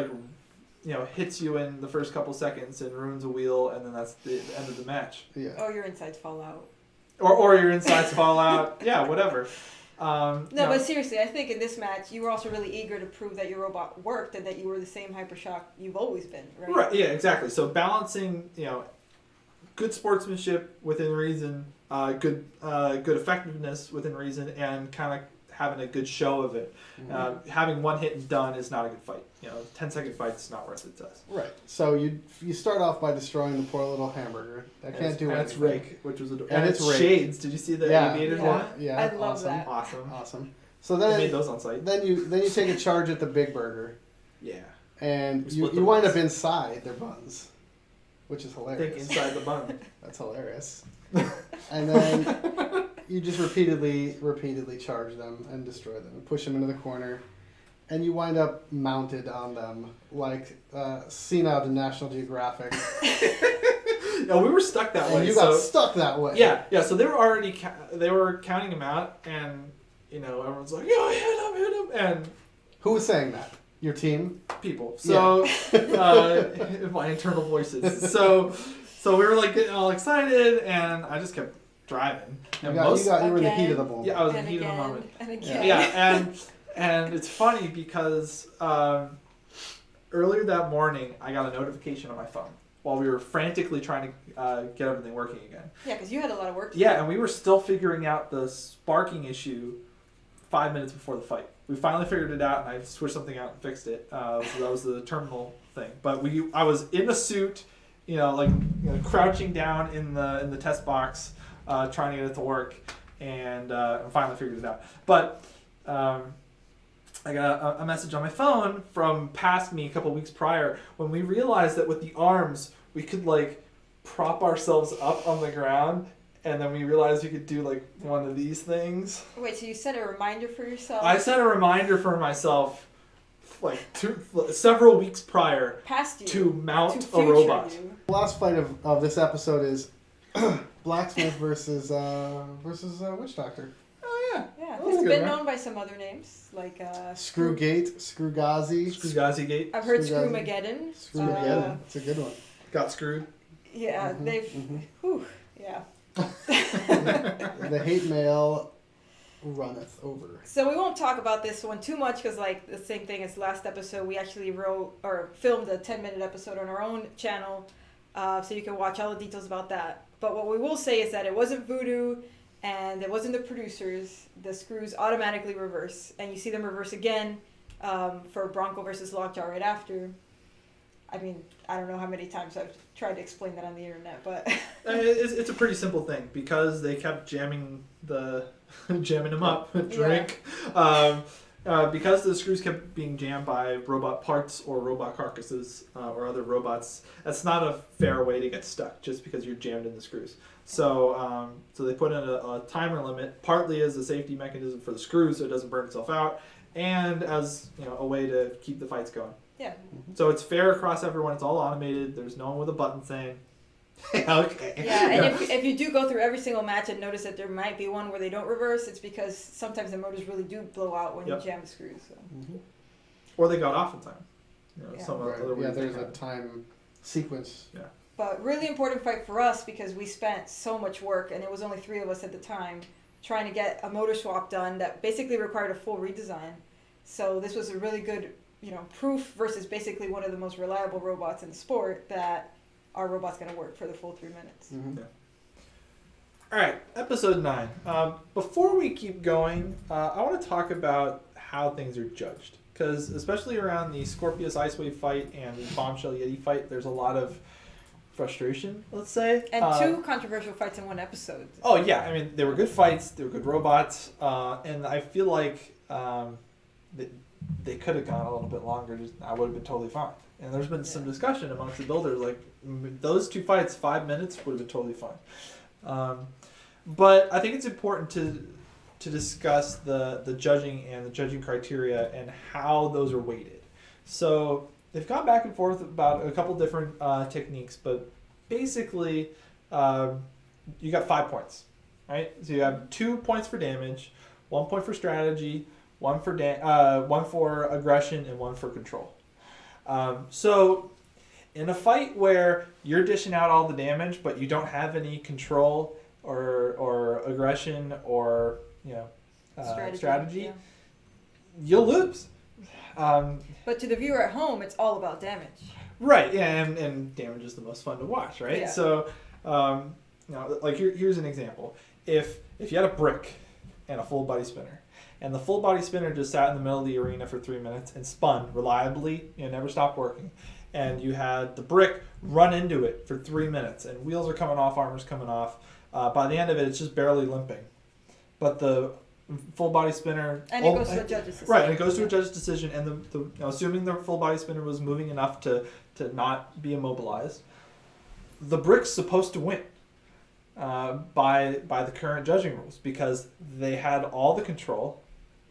Speaker 2: hits you in the first couple seconds and ruins a wheel, and then that's the end of the match.
Speaker 3: Yeah.
Speaker 4: Oh, your insides fall out.
Speaker 2: Or your insides fall out. Yeah, whatever.
Speaker 4: But seriously, I think in this match, you were also really eager to prove that your robot worked and that you were the same Hypershock you've always been, right?
Speaker 2: Right. Yeah. Exactly. So balancing, good sportsmanship within reason, good effectiveness within reason, and kind of having a good show of it. Having one hit and done is not a good fight. 10-second fight's not worth it to us.
Speaker 3: Right. So you start off by destroying the poor little hamburger. That can't do
Speaker 2: and
Speaker 3: anything.
Speaker 2: it's Rake, which was
Speaker 3: And it's Rake.
Speaker 2: Shades. Did you see the aviators on it?
Speaker 3: Yeah.
Speaker 4: I love
Speaker 3: awesome.
Speaker 4: that.
Speaker 2: Awesome.
Speaker 3: So
Speaker 2: They
Speaker 3: then
Speaker 2: made those on site.
Speaker 3: then you take a charge at the Big Burger,
Speaker 2: Yeah.
Speaker 3: and
Speaker 2: We
Speaker 3: you
Speaker 2: split the
Speaker 3: wind
Speaker 2: buns.
Speaker 3: up inside their buns, which is
Speaker 2: Think
Speaker 3: hilarious.
Speaker 2: inside the bun.
Speaker 3: That's hilarious. And then you just repeatedly charge them and destroy them, and push them into the corner, and you wind up mounted on them like seen out in National Geographic.
Speaker 2: No, we were stuck that way.
Speaker 3: And you
Speaker 2: so,
Speaker 3: got stuck that way.
Speaker 2: Yeah. So they were already they were counting him out, and everyone's like, "Yeah, hit him," and
Speaker 3: Who was saying that? Your team?
Speaker 2: people. So my internal voices. So we were getting all excited, and I just kept driving.
Speaker 3: You
Speaker 2: And
Speaker 3: were in the heat of the moment.
Speaker 2: Yeah, I was in
Speaker 4: And
Speaker 2: the heat of the
Speaker 4: again,
Speaker 2: moment.
Speaker 4: and again.
Speaker 2: Yeah, and it's funny because earlier that morning I got a notification on my phone while we were frantically trying to get everything working again.
Speaker 4: Yeah, because you had a lot of work to do.
Speaker 2: Yeah, and we were still figuring out the sparking issue 5 minutes before the fight. We finally figured it out, and I switched something out and fixed it. So that was the terminal thing. But I was in a suit, crouching down in the test box, trying to get it to work, and finally figured it out. But I got a message on my phone from past me a couple weeks prior when we realized that with the arms we could prop ourselves up on the ground, and then we realized we could do one of these things.
Speaker 4: Wait, so you set a reminder for yourself?
Speaker 2: I set a reminder for myself several weeks prior
Speaker 4: Past you.
Speaker 2: to mount
Speaker 4: to
Speaker 2: a
Speaker 4: future
Speaker 2: robot.
Speaker 4: you.
Speaker 3: The last fight of this episode is Blacksmith versus Witch Doctor.
Speaker 2: Oh yeah.
Speaker 4: Yeah,
Speaker 2: That's
Speaker 4: it's
Speaker 2: good,
Speaker 4: been
Speaker 2: right?
Speaker 4: known by some other names, like
Speaker 3: Screwgate, Screwgazi.
Speaker 2: Screwgazi Gate
Speaker 4: I've heard
Speaker 3: Screwgazi.
Speaker 4: Screwmageddon.
Speaker 3: Screwmageddon. It's a good one.
Speaker 2: got screwed.
Speaker 4: Yeah,
Speaker 3: Mhm,
Speaker 4: they've.
Speaker 3: mhm.
Speaker 4: Whew, yeah.
Speaker 3: The hate mail runneth over.
Speaker 4: So we won't talk about this one too much because, the same thing as last episode, we actually wrote or filmed a 10-minute episode on our own channel, so you can watch all the details about that. But what we will say is that it wasn't Voodoo, and it wasn't the producers. The screws automatically reverse, and you see them reverse again for Bronco versus Lockjaw right after. I mean, I don't know how many times I've tried to explain that on the internet, but
Speaker 2: It's a pretty simple thing because they kept jamming them up. Drink. Because the screws kept being jammed by robot parts or robot carcasses or other robots. That's not a fair way to get stuck just because you're jammed in the screws. So they put in a timer limit, partly as a safety mechanism for the screws so it doesn't burn itself out, and as a way to keep the fights going.
Speaker 4: yeah.
Speaker 2: So it's fair across everyone. It's all automated. There's no one with a button saying, okay.
Speaker 4: Yeah, and if you do go through every single match and notice that there might be one where they don't reverse, it's because sometimes the motors really do blow out when you jam the screws. So.
Speaker 2: Or they got off in time.
Speaker 4: Yeah.
Speaker 2: Some
Speaker 3: Right.
Speaker 2: other
Speaker 3: Yeah,
Speaker 2: weird
Speaker 3: there's
Speaker 2: thing
Speaker 3: a
Speaker 2: happened.
Speaker 3: time sequence.
Speaker 2: Yeah.
Speaker 4: But really important fight for us because we spent so much work, and it was only 3 of us at the time, trying to get a motor swap done that basically required a full redesign. So this was a really good, proof versus basically one of the most reliable robots in the sport that our robot's going to work for the full 3 minutes.
Speaker 3: Mm-hmm.
Speaker 2: All right, episode 9. Before we keep going, I want to talk about how things are judged. Because especially around the Scorpius Ice Wave fight and the Bombshell Yeti fight, there's a lot of frustration, let's say.
Speaker 4: And 2 controversial fights in 1 episode.
Speaker 2: Oh, yeah. I mean, they were good fights. They were good robots. And I feel like they could have gone a little bit longer. I would have been totally fine. And there's been some discussion amongst the builders, like, those 2 fights, 5 minutes, would have been totally fine. But I think it's important to discuss the judging and the judging criteria and how those are weighted. So they've gone back and forth about a couple different techniques, but basically you got 5 points, right? So you have 2 points for damage, 1 point for strategy, 1 for aggression, and 1 for control. So in a fight where you're dishing out all the damage, but you don't have any control or aggression or strategy,
Speaker 4: yeah.
Speaker 2: you'll lose.
Speaker 4: But to the viewer at home, it's all about damage.
Speaker 2: Right, yeah, and damage is the most fun to watch, right?
Speaker 4: Yeah.
Speaker 2: So, like here's an example. If you had a brick and a full body spinner, and the full body spinner just sat in the middle of the arena for 3 minutes and spun reliably, never stopped working, and you had the brick run into it for 3 minutes, and wheels are coming off, armor's coming off. By the end of it, it's just barely limping. But the full body spinner...
Speaker 4: And it goes to a judge's decision.
Speaker 2: Right, and it goes to a judge's decision, and assuming the full body spinner was moving enough to not be immobilized, the brick's supposed to win by the current judging rules because they had all the control,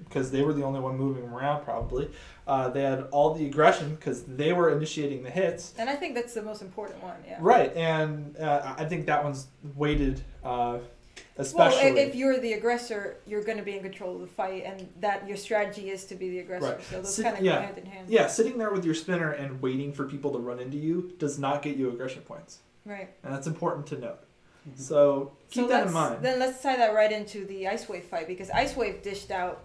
Speaker 2: because they were the only one moving around probably. They had all the aggression because they were initiating the hits.
Speaker 4: And I think that's the most important one, yeah.
Speaker 2: Right, and I think that one's weighted especially.
Speaker 4: Well, if you're the aggressor, you're going to be in control of the fight, and that your strategy is to be the aggressor.
Speaker 2: Right.
Speaker 4: So those kind of go hand in hand.
Speaker 2: Yeah, sitting there with your spinner and waiting for people to run into you does not get you aggression points.
Speaker 4: Right.
Speaker 2: And that's important to note. So keep that in mind.
Speaker 4: Then let's tie that right into the Ice Wave fight, because Ice Wave dished out,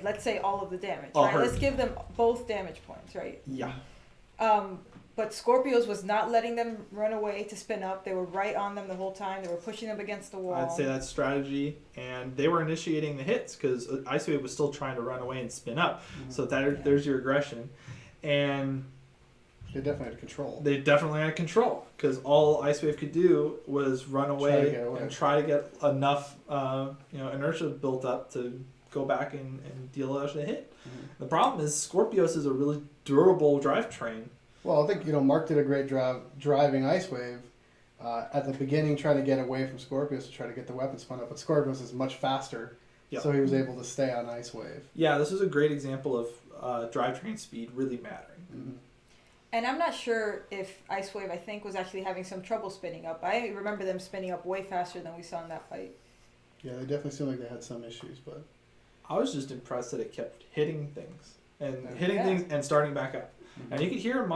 Speaker 4: let's say all of the damage,
Speaker 2: All
Speaker 4: right?
Speaker 2: hurt.
Speaker 4: Let's give them both damage points, right?
Speaker 2: Yeah.
Speaker 4: But Scorpios was not letting them run away to spin up. They were right on them the whole time. They were pushing them against the wall.
Speaker 2: I'd say that's strategy, and they were initiating the hits because Ice Wave was still trying to run away and spin up.
Speaker 3: Mm-hmm.
Speaker 2: So there's your aggression, and
Speaker 3: They definitely had control.
Speaker 2: they definitely had control because all Ice Wave could do was run away, and try to get enough inertia built up to go back and deal a hit.
Speaker 3: Mm-hmm.
Speaker 2: The problem is Scorpios is a really durable drivetrain.
Speaker 3: Well, I think Mark did a great job driving Ice Wave at the beginning, trying to get away from Scorpius to try to get the weapon spun up. But Scorpius is much faster,
Speaker 2: Yep.
Speaker 3: so he was able to stay on Ice Wave.
Speaker 2: Yeah, this is a great example of drivetrain speed really mattering.
Speaker 3: Mm-hmm.
Speaker 4: And I'm not sure if Ice Wave, I think, was actually having some trouble spinning up. I remember them spinning up way faster than we saw in that fight.
Speaker 3: Yeah, they definitely seemed like they had some issues, but
Speaker 2: I was just impressed that it kept hitting things
Speaker 3: Yeah.
Speaker 2: things and starting back up.
Speaker 3: mm-hmm.
Speaker 2: And you could hear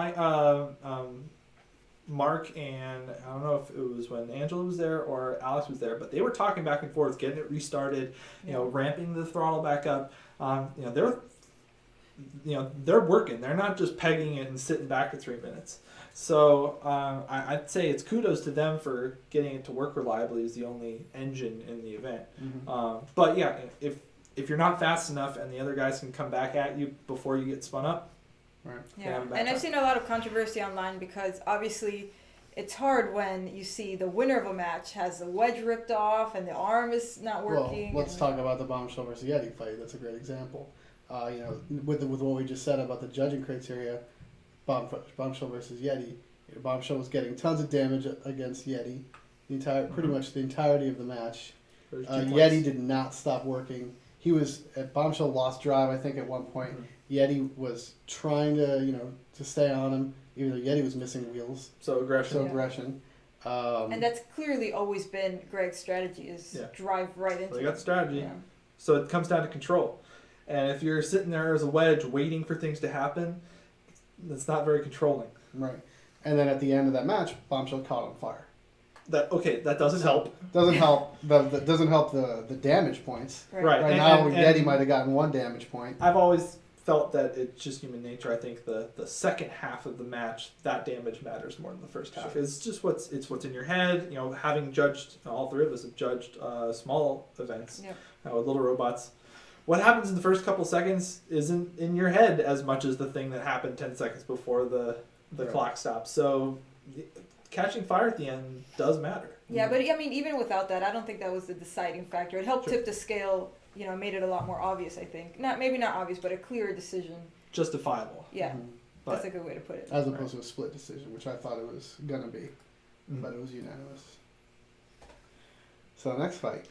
Speaker 2: Mark and I don't know if it was when Angela was there or Alex was there, but they were talking back and forth, getting it restarted, ramping the throttle back up. They're working. They're not just pegging it and sitting back at 3 minutes. So I'd say it's kudos to them for getting it to work reliably as the only engine in the event.
Speaker 3: Mm-hmm.
Speaker 2: But yeah, if you're not fast enough and the other guys can come back at you before you get spun up,
Speaker 3: Right.
Speaker 4: Yeah,
Speaker 2: that
Speaker 4: and I've
Speaker 2: time.
Speaker 4: seen a lot of controversy online because obviously it's hard when you see the winner of a match has the wedge ripped off and the arm is not working.
Speaker 3: Well, let's
Speaker 4: and-
Speaker 3: talk about the Bombshell versus Yeti fight. That's a great example. With what we just said about the judging criteria, Bombshell versus Yeti, Bombshell was getting tons of damage against Yeti, pretty much the entirety of the match.
Speaker 2: There's 2
Speaker 3: Yeti
Speaker 2: points.
Speaker 3: did not stop working. He was at Bombshell lost drive, I think, at one point. Yeti was trying to stay on him, even though Yeti was missing wheels.
Speaker 2: So aggression.
Speaker 3: So
Speaker 4: Yeah.
Speaker 3: aggression.
Speaker 4: And that's clearly always been Greg's strategy is
Speaker 2: Yeah.
Speaker 4: drive right into
Speaker 2: So you
Speaker 4: it.
Speaker 2: got strategy.
Speaker 4: Yeah.
Speaker 2: So it comes down to control. And if you're sitting there as a wedge waiting for things to happen, that's not very controlling.
Speaker 3: Right. And then at the end of that match, Bombshell caught on fire.
Speaker 2: That doesn't help.
Speaker 3: Doesn't help. Doesn't help the damage points.
Speaker 2: Right.
Speaker 3: Right
Speaker 2: And-
Speaker 3: now,
Speaker 2: and-
Speaker 3: Yeti
Speaker 2: and-
Speaker 3: might have gotten 1 damage point.
Speaker 2: I've always felt that it's just human nature. I think the second half of the match, that damage matters more than the first half.
Speaker 3: Sure.
Speaker 2: It's just what's in your head. You know, having judged, all 3 of us have judged small events
Speaker 4: Yep.
Speaker 2: with little robots. What happens in the first couple seconds isn't in your head as much as the thing that happened 10 seconds before the
Speaker 3: Right.
Speaker 2: clock stops. So catching fire at the end does matter.
Speaker 4: Yeah, but I mean, even without that, I don't think that was the deciding factor. It helped
Speaker 2: Sure.
Speaker 4: tip the scale, made it a lot more obvious, I think. Maybe not obvious, but a clearer decision.
Speaker 2: Justifiable.
Speaker 4: Yeah,
Speaker 3: Mhm.
Speaker 4: that's a good way to put it.
Speaker 3: As opposed to a split decision, which I thought it was gonna be,
Speaker 2: Mhm.
Speaker 3: but it was unanimous. So next fight,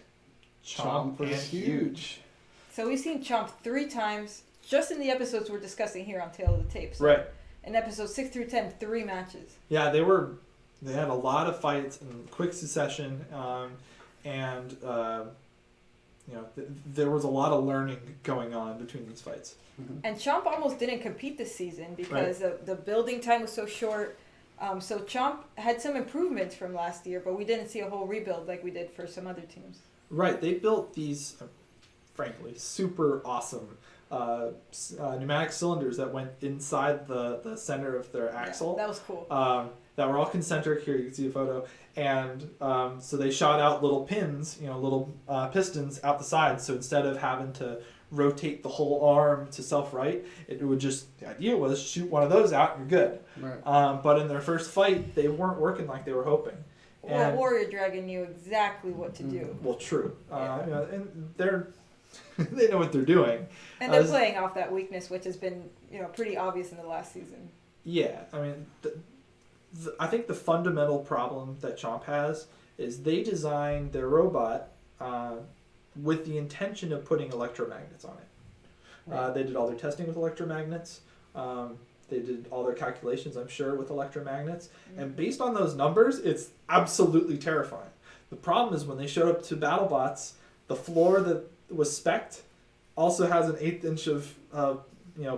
Speaker 2: Chomp
Speaker 3: versus
Speaker 2: and
Speaker 3: Huge.
Speaker 4: So we've seen Chomp 3 times, just in the episodes we're discussing here on Tale of the Tape. So
Speaker 2: Right.
Speaker 4: in episodes 6 through 10, 3 matches.
Speaker 2: Yeah, they had a lot of fights in quick succession, and there was a lot of learning going on between these fights.
Speaker 4: And Chomp almost didn't compete this season because the building time was so short. So Chomp had some improvements from last year, but we didn't see a whole rebuild like we did for some other teams.
Speaker 2: Right, they built these, frankly, super awesome pneumatic cylinders that went inside the center of their axle.
Speaker 4: Yeah, that was cool.
Speaker 2: That were all concentric. Here you can see a photo, and so they shot out little pins, little pistons out the sides. So instead of having to rotate the whole arm to self-right, the idea was shoot one of those out and you're good.
Speaker 3: Right.
Speaker 2: But in their first fight, they weren't working like they were hoping.
Speaker 4: Well,
Speaker 2: And-
Speaker 4: Warrior Dragon knew exactly what to do.
Speaker 2: Well, true.
Speaker 4: Yeah.
Speaker 2: And they know what they're doing.
Speaker 4: And they're
Speaker 2: As-
Speaker 4: playing off that weakness, which has been, pretty obvious in the last season.
Speaker 2: Yeah, I mean, I think the fundamental problem that Chomp has is they designed their robot with the intention of putting electromagnets on it. They did all their testing with electromagnets. They did all their calculations, I'm sure, with electromagnets. And based on those numbers, it's absolutely terrifying. The problem is when they showed up to BattleBots, the floor that was spec'd also has an 1/8 inch of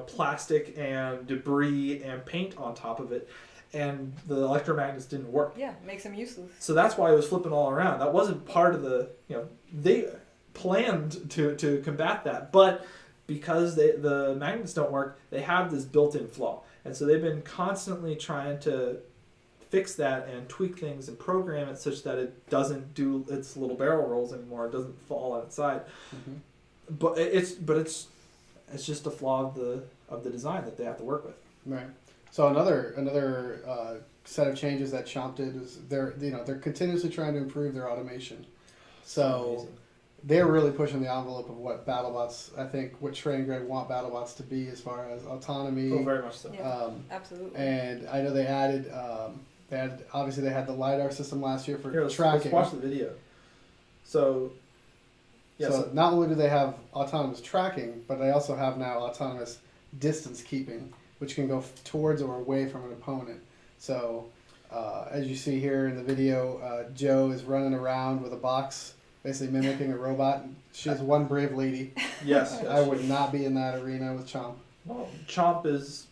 Speaker 2: plastic and debris and paint on top of it, and the electromagnets didn't work.
Speaker 4: Yeah, makes them useless.
Speaker 2: So that's why it was flipping all around. That wasn't part of the, they planned to combat that, but because the magnets don't work, they have this built-in flaw. And so they've been constantly trying to fix that and tweak things and program it such that it doesn't do its little barrel rolls anymore. It doesn't fall on its side.
Speaker 3: Mm-hmm.
Speaker 2: But it's just a flaw of the design that they have to work with.
Speaker 3: Right. So another set of changes that Chomp did is they're continuously trying to improve their automation. So
Speaker 2: Amazing.
Speaker 3: they're really pushing the envelope of what BattleBots, I think, what Trey and Greg want BattleBots to be as far as autonomy.
Speaker 2: Oh, very much so.
Speaker 4: Yeah, absolutely.
Speaker 3: And I know they added obviously they had the LiDAR system last year for
Speaker 2: Here, let's
Speaker 3: tracking.
Speaker 2: watch the video. So, yeah,
Speaker 3: So
Speaker 2: so
Speaker 3: not only do they have autonomous tracking, but they also have now autonomous distance keeping, which can go towards or away from an opponent. So as you see here in the video, Joe is running around with a box, basically mimicking a robot. She is one brave lady.
Speaker 2: yes,
Speaker 3: I would not be in that arena with Chomp.
Speaker 2: Well, Chomp is,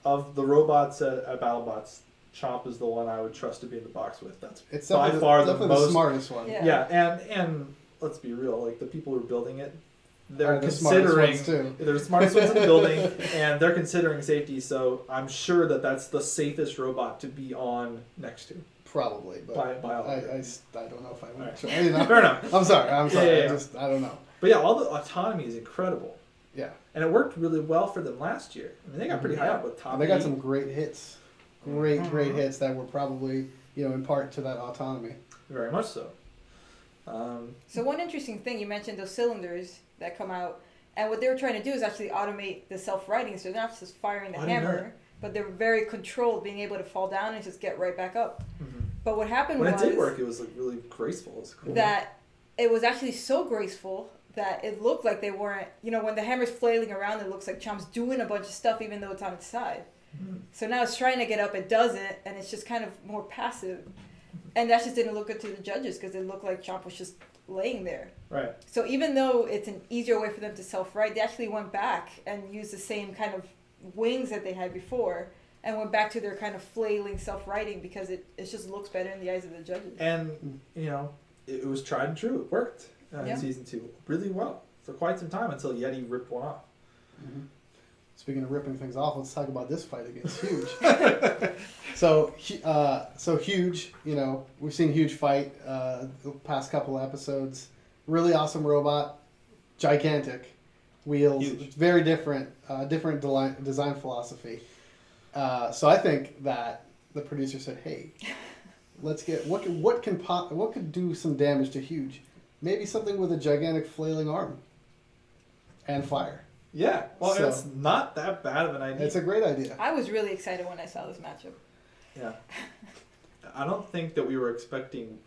Speaker 2: of the robots at BattleBots, Chomp is the one I would trust to be in the box with. That's
Speaker 3: It's
Speaker 2: by
Speaker 3: definitely,
Speaker 2: far the
Speaker 3: definitely
Speaker 2: most
Speaker 3: smartest one.
Speaker 4: Yeah.
Speaker 2: Yeah, and let's be real, like the people who are building it, they're
Speaker 3: Are the smartest
Speaker 2: considering
Speaker 3: ones too.
Speaker 2: they're the smartest ones in the building, and they're considering safety. So I'm sure that's the safest robot to be on next to.
Speaker 3: Probably, but
Speaker 2: By all
Speaker 3: I
Speaker 2: accounts.
Speaker 3: don't know if I would.
Speaker 2: Alright.
Speaker 3: Try, you know?
Speaker 2: Fair enough.
Speaker 3: I'm sorry.
Speaker 2: Yeah.
Speaker 3: I don't know.
Speaker 2: But yeah, all the autonomy is incredible.
Speaker 3: Yeah.
Speaker 2: And it worked really well for them last year. I mean, they got pretty high up with top
Speaker 3: And they got
Speaker 2: 8.
Speaker 3: some great hits. Great hits that were probably, in part to that autonomy.
Speaker 2: Very much so.
Speaker 4: So one interesting thing, you mentioned those cylinders that come out, and what they were trying to do is actually automate the self-righting, so they're not just firing the
Speaker 2: I didn't know
Speaker 4: hammer,
Speaker 2: that.
Speaker 4: but they're very controlled, being able to fall down and just get right back up.
Speaker 2: Mm-hmm.
Speaker 4: But what happened
Speaker 2: When
Speaker 4: was
Speaker 2: it did work, it was like really graceful. It was cool.
Speaker 4: that it was actually so graceful that it looked like they weren't, when the hammer's flailing around, it looks like Chomp's doing a bunch of stuff even though it's on its side.
Speaker 2: Mhm.
Speaker 4: So now it's trying to get up, it doesn't, and it's just kind of more passive. And that just didn't look good to the judges because it looked like Chomp was just laying there.
Speaker 2: Right.
Speaker 4: So even though it's an easier way for them to self-right, they actually went back and used the same kind of wings that they had before and went back to their kind of flailing self-righting because it just looks better in the eyes of the judges.
Speaker 2: And, it was tried and true. It worked
Speaker 4: Yeah.
Speaker 2: in season 2 really well for quite some time until Yeti ripped one off.
Speaker 3: Mm-hmm. Speaking of ripping things off, let's talk about this fight against Huge. So Huge, we've seen Huge fight the past couple of episodes. Really awesome robot, gigantic wheels,
Speaker 2: Huge.
Speaker 3: very different design philosophy. So I think that the producer said, "Hey, let's get what could do some damage to Huge? Maybe something with a gigantic flailing arm and fire."
Speaker 2: Yeah. Well,
Speaker 3: So-
Speaker 2: it's not that bad of an idea.
Speaker 3: It's a great idea.
Speaker 4: I was really excited when I saw this matchup.
Speaker 2: Yeah. I don't think that we were expecting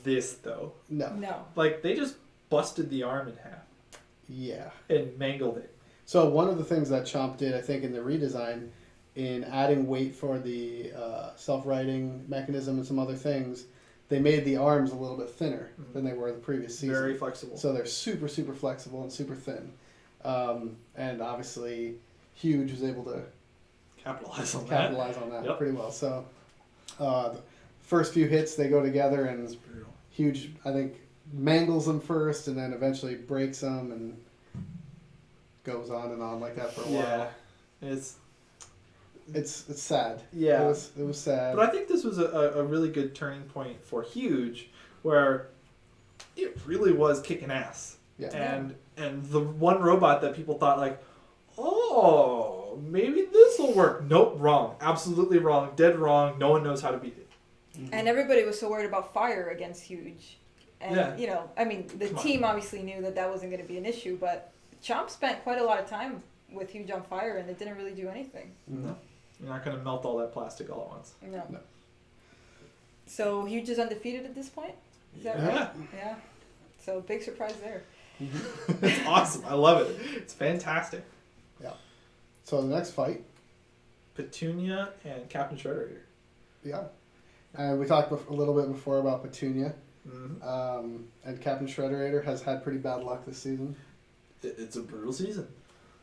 Speaker 2: this, though.
Speaker 3: No.
Speaker 4: No.
Speaker 2: Like, they just busted the arm in half
Speaker 3: Yeah.
Speaker 2: and mangled it.
Speaker 3: So one of the things that Chomp did, I think, in the redesign, in adding weight for the self-righting mechanism and some other things, they made the arms a little bit thinner than they were the previous season.
Speaker 2: Very flexible.
Speaker 3: So they're super, super flexible and super thin. And obviously, Huge was able to
Speaker 2: capitalize on
Speaker 3: capitalize on that
Speaker 2: Yep.
Speaker 3: pretty well. So the first few hits, they go together, and
Speaker 2: that. Brutal.
Speaker 3: Huge, I think, mangles them first and then eventually breaks them and goes on and on like that for a while.
Speaker 2: Yeah.
Speaker 3: It's sad.
Speaker 2: Yeah.
Speaker 3: It was sad.
Speaker 2: But I think this was a really good turning point for Huge, where it really was kicking ass.
Speaker 3: Yeah.
Speaker 2: And the one robot that people thought like, oh, maybe this will work. Nope, wrong. Absolutely wrong. Dead wrong. No one knows how to beat it.
Speaker 4: And everybody was so worried about fire against Huge. And,
Speaker 2: Yeah.
Speaker 4: the
Speaker 2: Come on.
Speaker 4: team obviously knew that wasn't going to be an issue, but Chomp spent quite a lot of time with Huge on fire, and it didn't really do anything.
Speaker 3: Mhm.
Speaker 2: You're not going to melt all that plastic all at once.
Speaker 4: No. So Huge is undefeated at this point? Is that
Speaker 2: Yeah.
Speaker 4: right? Yeah. So big surprise there.
Speaker 2: It's awesome. I love it. It's fantastic.
Speaker 3: So the next fight,
Speaker 2: Petunia and Captain Shredder here.
Speaker 3: yeah. And we talked a little bit before about Petunia.
Speaker 2: Mm-hmm.
Speaker 3: And Captain Shredderator has had pretty bad luck this season.
Speaker 2: It's a brutal season.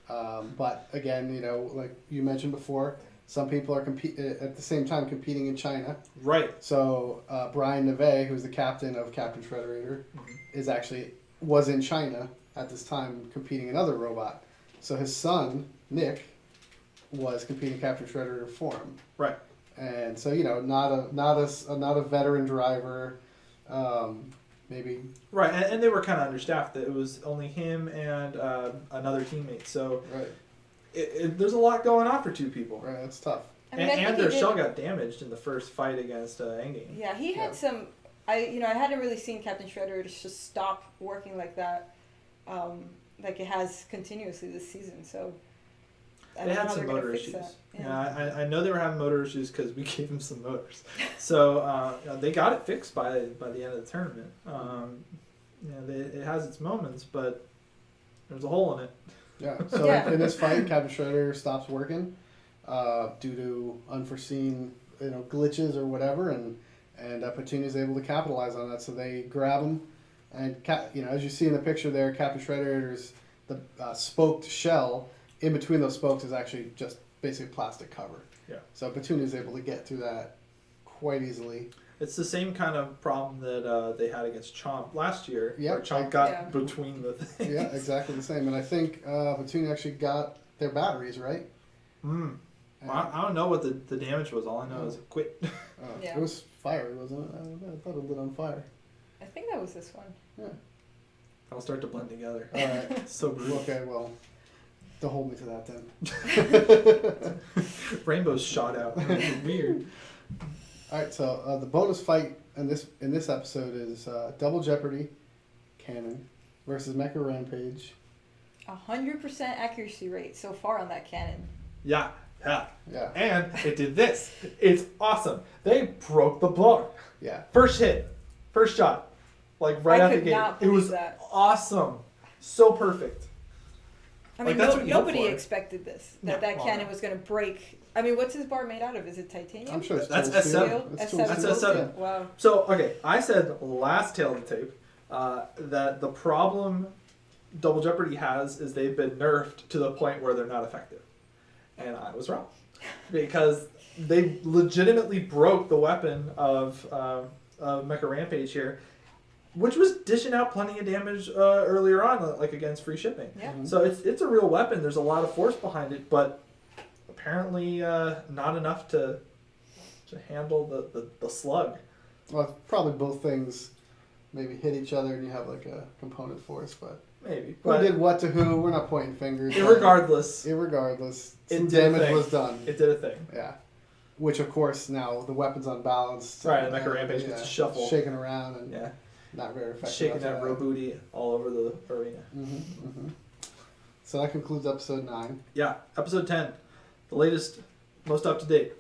Speaker 3: But again, like you mentioned before, some people are at the same time competing in China.
Speaker 2: Right.
Speaker 3: So Brian Neve, who's the captain of Captain Shredderator, was in China at this time competing another robot. So his son, Nick, was competing Captain Shredderator for him.
Speaker 2: Right.
Speaker 3: And so not a veteran driver, maybe.
Speaker 2: Right, and they were kind of understaffed. It was only him and another teammate. So
Speaker 3: Right.
Speaker 2: there's a lot going on for two people.
Speaker 3: Right, that's tough.
Speaker 4: I mean, I think
Speaker 2: And
Speaker 4: he
Speaker 2: their
Speaker 4: did-
Speaker 2: shell got damaged in the first fight against Endgame.
Speaker 4: Yeah, he had
Speaker 3: Yeah.
Speaker 4: some. I hadn't really seen Captain Shredder just stop working like that, like it has continuously this season. So I
Speaker 2: They
Speaker 4: don't know
Speaker 2: had
Speaker 4: how
Speaker 2: some
Speaker 4: they're gonna
Speaker 2: motor
Speaker 4: fix
Speaker 2: issues.
Speaker 4: that.
Speaker 2: Yeah, I know they were having motor issues because we gave them some motors. So they got it fixed by the end of the tournament. It has its moments, but there's a hole in it.
Speaker 3: Yeah. So
Speaker 4: Yeah.
Speaker 3: in this fight, Captain Shredder stops working due to unforeseen glitches or whatever, and Petunia's able to capitalize on that. So they grab him, and as you see in the picture there, Captain Shredder's the spoked shell. In between those spokes is actually just basically plastic cover.
Speaker 2: Yeah.
Speaker 3: So Petunia's able to get through that quite easily.
Speaker 2: It's the same kind of problem that they had against Chomp last year.
Speaker 3: Yeah.
Speaker 2: Where Chomp got
Speaker 4: Yeah.
Speaker 2: between the things.
Speaker 3: Yeah, exactly the same. And I think Petunia actually got their batteries right.
Speaker 2: Mm.
Speaker 3: And,
Speaker 2: I don't know what the damage was. All I know is it quit.
Speaker 4: Yeah.
Speaker 3: It was fiery, wasn't it? I thought it lit on fire.
Speaker 4: I think that was this one.
Speaker 3: Yeah.
Speaker 2: I'll start to blend together.
Speaker 3: All right.
Speaker 2: So brutal.
Speaker 3: Okay, well, to hold me to that then.
Speaker 2: Rainbows shot out. It was weird.
Speaker 3: All right, so the bonus fight in this episode is Double Jeopardy cannon versus Mecha Rampage.
Speaker 4: 100% accuracy rate so far on that cannon.
Speaker 2: Yeah.
Speaker 3: Yeah,
Speaker 2: And it did this. It's awesome. They broke the bar.
Speaker 3: yeah.
Speaker 2: First hit, first shot, like right
Speaker 4: I
Speaker 2: out the
Speaker 4: could
Speaker 2: gate.
Speaker 4: not
Speaker 2: It
Speaker 4: believe
Speaker 2: was
Speaker 4: that.
Speaker 2: awesome. So perfect.
Speaker 4: I
Speaker 2: Like,
Speaker 4: mean,
Speaker 2: that's what you hope
Speaker 4: nobody
Speaker 2: for.
Speaker 4: expected this.
Speaker 2: No,
Speaker 4: That
Speaker 2: well,
Speaker 4: cannon
Speaker 2: no.
Speaker 4: was going to break. I mean, what's his bar made out of? Is it titanium?
Speaker 3: I'm sure it's
Speaker 2: That's
Speaker 3: tool steel.
Speaker 2: S7.
Speaker 3: It's
Speaker 4: S7.
Speaker 3: tool
Speaker 2: That's
Speaker 3: steel.
Speaker 2: S7.
Speaker 4: Wow.
Speaker 2: So, okay, I said last tail of the tape that the problem Double Jeopardy has is they've been nerfed to the point where they're not effective. And I was wrong. Because they legitimately broke the weapon of Mecha Rampage here, which was dishing out plenty of damage earlier on, like against free shipping.
Speaker 4: Yeah.
Speaker 2: So it's a real weapon. There's a lot of force behind it, but apparently not enough to handle the slug.
Speaker 3: Well, probably both things maybe hit each other and you have like a component force, but
Speaker 2: Maybe.
Speaker 3: who
Speaker 2: But
Speaker 3: did what to who? We're not pointing fingers. but
Speaker 2: irregardless,
Speaker 3: irregardless,
Speaker 2: It
Speaker 3: some
Speaker 2: did a
Speaker 3: damage
Speaker 2: thing.
Speaker 3: was done.
Speaker 2: it did a thing.
Speaker 3: Yeah. Which, of course, now the weapon's unbalanced.
Speaker 2: Right, and Mecha Rampage gets to shuffle.
Speaker 3: Shaking around and
Speaker 2: Yeah.
Speaker 3: not very effective.
Speaker 2: Shaking
Speaker 3: after
Speaker 2: that real booty all over the arena.
Speaker 3: So that concludes episode 9.
Speaker 2: Yeah, episode 10. The latest, most up to date.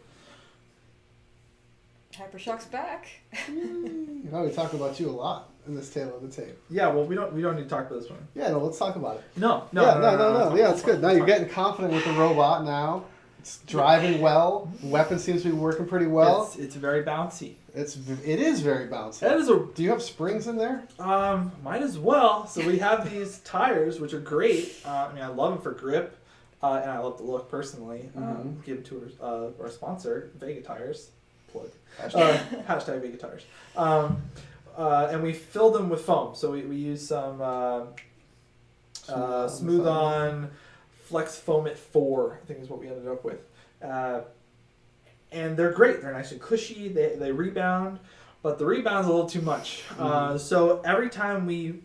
Speaker 4: Hypershock's back.
Speaker 3: You know, we talked about you a lot in this tale of the tape.
Speaker 2: Yeah, well, we don't need to talk about this one.
Speaker 3: Yeah, no, let's talk about it.
Speaker 2: No.
Speaker 3: Yeah, it's good. Now you're getting confident with the robot now. It's driving well. The weapon seems to be working pretty well.
Speaker 2: It's very bouncy.
Speaker 3: It is very bouncy.
Speaker 2: That is a
Speaker 3: Do you have springs in there?
Speaker 2: might as well. So we have these tires, which are great. I mean, I love them for grip, and I love the look personally. Give it to our sponsor, Vega Tires. Plug. Hashtag Vega Tires. And we filled them with foam. So we use some Smooth On Flex Foam at 4, I think is what we ended up with. And they're great. They're nice and cushy. They rebound, but the rebound's a little too much. So every time we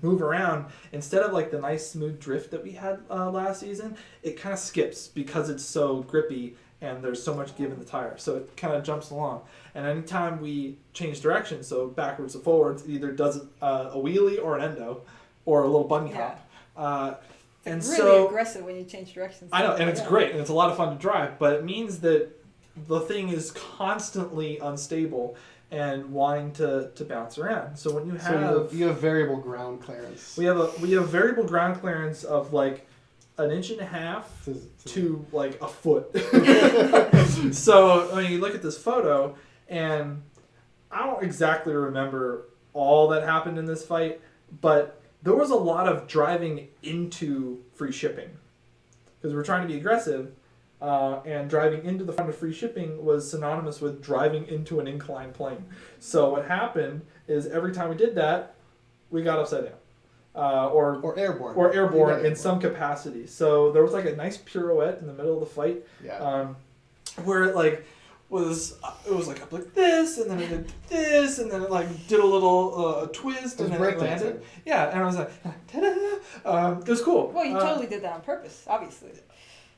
Speaker 2: move around, instead of like the nice smooth drift that we had last season, it kind of skips because it's so grippy and there's so much give in the tire. So it kind of jumps along. And anytime we change direction, so backwards to forwards, it either does a wheelie or an endo or a little bunny hop. And
Speaker 4: It's really
Speaker 2: so
Speaker 4: aggressive when you change directions.
Speaker 2: I know, and it's great, and it's a lot of fun to drive, but it means that the thing is constantly unstable and wanting to bounce around. So when you have
Speaker 3: So you have variable ground clearance.
Speaker 2: we have variable ground clearance of like 1.5 inches to like a foot. So I mean, you look at this photo, and I don't exactly remember all that happened in this fight, but there was a lot of driving into free shipping because we're trying to be aggressive, and driving into the front of free shipping was synonymous with driving into an inclined plane. So what happened is every time we did that, we got upside down,
Speaker 3: or airborne.
Speaker 2: or airborne in some capacity. So there was like a nice pirouette in the middle of the fight,
Speaker 3: Yeah.
Speaker 2: where it like was like up like this, and then it did this, and then it like did a little twist, and then it landed. Yeah, and I was like, ta-da! It was cool.
Speaker 4: Well, you totally did that on purpose, obviously.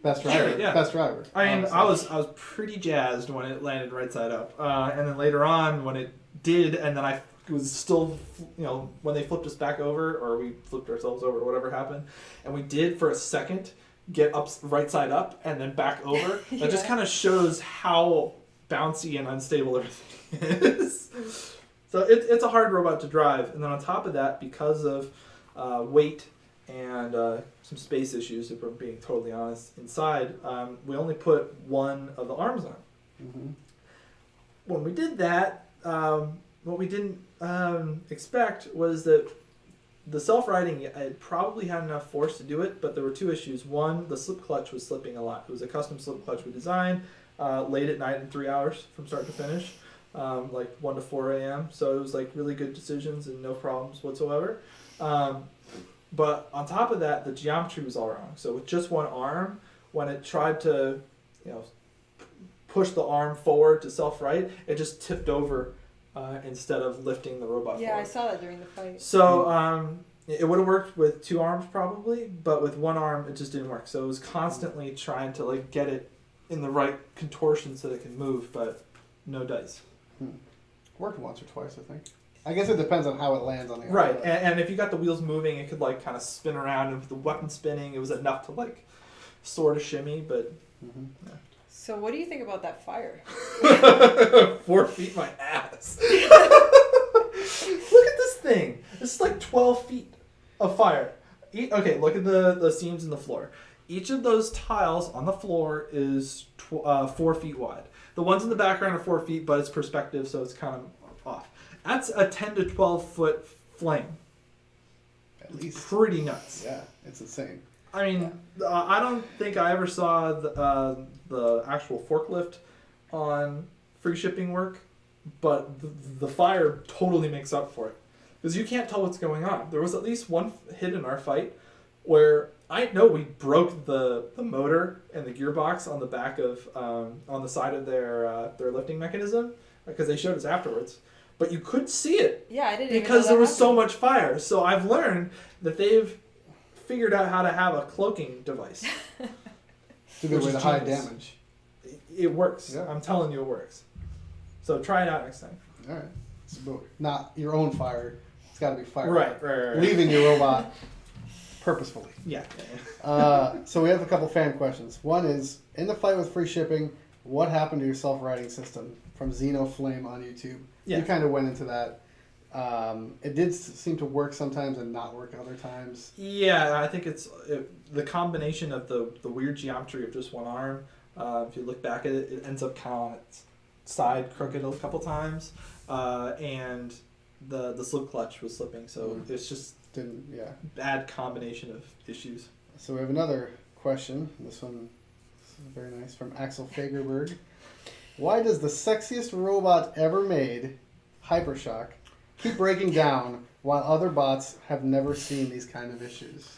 Speaker 3: Best driver.
Speaker 2: Yeah.
Speaker 3: Best driver.
Speaker 2: I mean,
Speaker 3: honestly.
Speaker 2: I was pretty jazzed when it landed right side up, and then later on when it did, and then I was still, when they flipped us back over, or we flipped ourselves over, or whatever happened, and we did for a second get up right side up and then back over.
Speaker 4: Yeah.
Speaker 2: That just kind of shows how bouncy and unstable everything is. So it's a hard robot to drive, and then on top of that, because of weight and some space issues, if we're being totally honest, inside, we only put one of the arms on.
Speaker 3: Mhm.
Speaker 2: When we did that, what we didn't expect was that the self-riding, it probably had enough force to do it, but there were two issues. One, the slip clutch was slipping a lot. It was a custom slip clutch we designed late at night in 3 hours from start to finish, like 1 to 4 a.m. So it was like really good decisions and no problems whatsoever. But on top of that, the geometry was all wrong. So with just one arm, when it tried to, push the arm forward to self-right, it just tipped over instead of lifting the robot
Speaker 4: Yeah, I
Speaker 2: forward.
Speaker 4: saw that during the fight.
Speaker 2: So It would have worked with 2 arms probably, but with 1 arm it just didn't work. So it was constantly trying to like get it in the right contortion so that it can move, but no dice.
Speaker 3: Worked once or twice, I think. I guess it depends on how it lands on the arm.
Speaker 2: Right, and if you got the wheels moving, it could like kind of spin around, and with the weapon spinning, it was enough to like sort of shimmy, but
Speaker 4: So what do you think about that fire?
Speaker 2: 4 feet my ass. Look at this thing. This is like 12 feet of fire. Okay, look at the seams in the floor. Each of those tiles on the floor is 4 feet wide. The ones in the background are 4 feet, but it's perspective, so it's kind of off. That's a 10 to 12 foot flame.
Speaker 3: At least.
Speaker 2: Pretty nuts.
Speaker 3: Yeah, it's insane.
Speaker 2: I mean, I don't think I ever saw the actual forklift on free shipping work, but the fire totally makes up for it. Because you can't tell what's going on. There was at least one hit in our fight where I know we broke the motor and the gearbox on the back of on the side of their lifting mechanism, because they showed us afterwards. But you couldn't see it.
Speaker 4: Yeah, I didn't even
Speaker 2: because
Speaker 4: know
Speaker 2: there
Speaker 4: that
Speaker 2: was so
Speaker 4: happened.
Speaker 2: much fire. So I've learned that they've figured out how to have a cloaking device.
Speaker 3: It's a good
Speaker 2: Which
Speaker 3: way
Speaker 2: is
Speaker 3: to hide
Speaker 2: genius.
Speaker 3: damage.
Speaker 2: It works.
Speaker 3: Yeah.
Speaker 2: I'm telling you, it works. So try it out next time.
Speaker 3: All right. So, not your own fire. It's got to be fire.
Speaker 2: Right.
Speaker 3: Leaving your robot purposefully.
Speaker 2: Yeah.
Speaker 3: So we have a couple fan questions. One is, in the fight with free shipping, what happened to your self-riding system? From Xeno Flame on YouTube.
Speaker 2: Yeah.
Speaker 3: You kind of went into that. It did seem to work sometimes and not work other times.
Speaker 2: Yeah, I think it's the combination of the weird geometry of just one arm. If you look back at it, it ends up kind of on its side crooked a couple times, and the slip clutch was slipping. So it's just bad combination of issues.
Speaker 3: So we have another question. This one is very nice, from Axel Fagerberg. Why does the sexiest robot ever made, Hypershock, keep breaking down while other bots have never seen these kind of issues?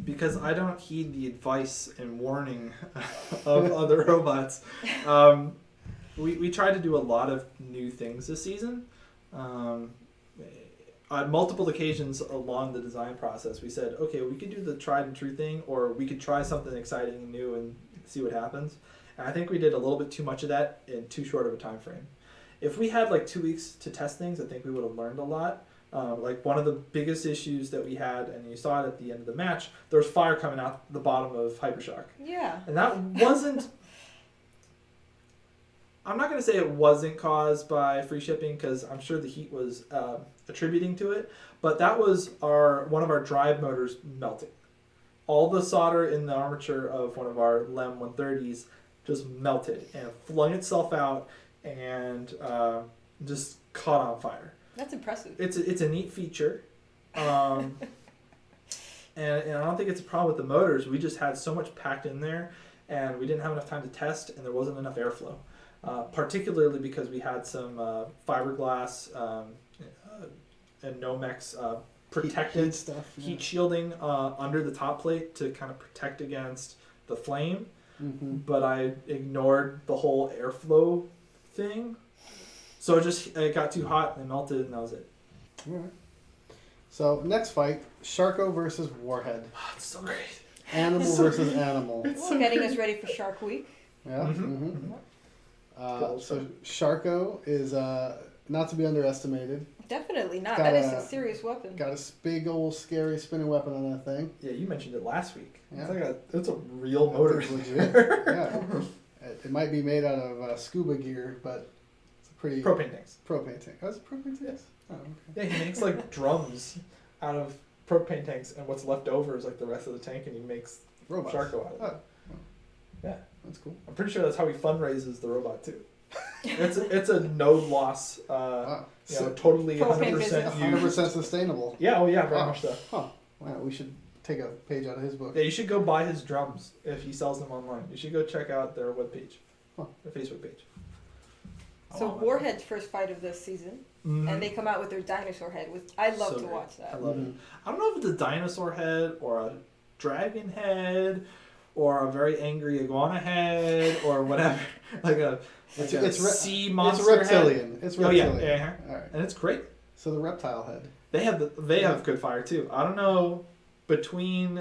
Speaker 2: Because I don't heed the advice and warning of other robots. We tried to do a lot of new things this season. On multiple occasions along the design process, we said, okay, we could do the tried and true thing, or we could try something exciting and new and see what happens. And I think we did a little bit too much of that in too short of a time frame. If we had like 2 weeks to test things, I think we would have learned a lot. Like one of the biggest issues that we had, and you saw it at the end of the match, there was fire coming out the bottom of Hypershock.
Speaker 4: Yeah.
Speaker 2: And that wasn't... I'm not going to say it wasn't caused by free shipping, because I'm sure the heat was attributing to it, but that was one of our drive motors melting. All the solder in the armature of one of our LEM 130s just melted and flung itself out and just caught on fire.
Speaker 4: That's impressive.
Speaker 2: It's a neat feature. And I don't think it's a problem with the motors. We just had so much packed in there, and we didn't have enough time to test, and there wasn't enough airflow. Particularly because we had some fiberglass and Nomex protected
Speaker 3: Heat stuff. Yeah.
Speaker 2: heat shielding under the top plate to kind of protect against the flame.
Speaker 3: Mm-hmm.
Speaker 2: But I ignored the whole airflow thing. So it got too hot and it melted, and that was it.
Speaker 3: All right. So next fight, Sharko versus Warhead.
Speaker 2: Oh, it's so great.
Speaker 3: Animal
Speaker 2: So
Speaker 3: versus animal.
Speaker 4: Well, getting us ready for Shark Week.
Speaker 3: Yeah.
Speaker 2: Mm-hmm.
Speaker 3: Mm-hmm. So Sharko is not to be underestimated.
Speaker 4: Definitely not.
Speaker 3: Got
Speaker 4: That is
Speaker 3: a-
Speaker 4: a serious weapon.
Speaker 3: Got a big old scary spinning weapon on that thing.
Speaker 2: Yeah, you mentioned it last week.
Speaker 3: Yeah.
Speaker 2: It's a real motor.
Speaker 3: It's legit. Yeah. It might be made out of scuba gear, but it's a pretty
Speaker 2: Propane tanks.
Speaker 3: propane tank. Oh, it's a propane tank. Oh, okay.
Speaker 2: Yeah, he makes like drums out of propane tanks, and what's left over is like the rest of the tank, and he makes
Speaker 3: Robots.
Speaker 2: Sharko out of it.
Speaker 3: Oh.
Speaker 2: Yeah,
Speaker 3: That's cool.
Speaker 2: I'm pretty sure that's how he fundraises the robot too. It's a no loss,
Speaker 3: Wow.
Speaker 2: totally
Speaker 4: Propane
Speaker 2: 100%
Speaker 4: business.
Speaker 3: 100% sustainable.
Speaker 2: Yeah, oh yeah, very
Speaker 3: Oh.
Speaker 2: much so.
Speaker 3: Huh. Wow, we should take a page out of his book.
Speaker 2: Yeah, you should go buy his drums if he sells them online. You should go check out their webpage,
Speaker 3: Huh.
Speaker 2: their Facebook page.
Speaker 4: So Warhead's first fight of this season, and they come out with their dinosaur head. I love
Speaker 2: So
Speaker 4: to
Speaker 2: great.
Speaker 4: watch that.
Speaker 2: I love
Speaker 3: Mhm.
Speaker 2: it. I don't know if it's a dinosaur head or a dragon head or a very angry iguana head or whatever. like a
Speaker 3: It's
Speaker 2: sea monster
Speaker 3: It's reptilian. It's
Speaker 2: Oh, yeah,
Speaker 3: reptilian.
Speaker 2: yeah.
Speaker 3: All right.
Speaker 2: And it's great.
Speaker 3: So the reptile head.
Speaker 2: They have good fire too. I don't know between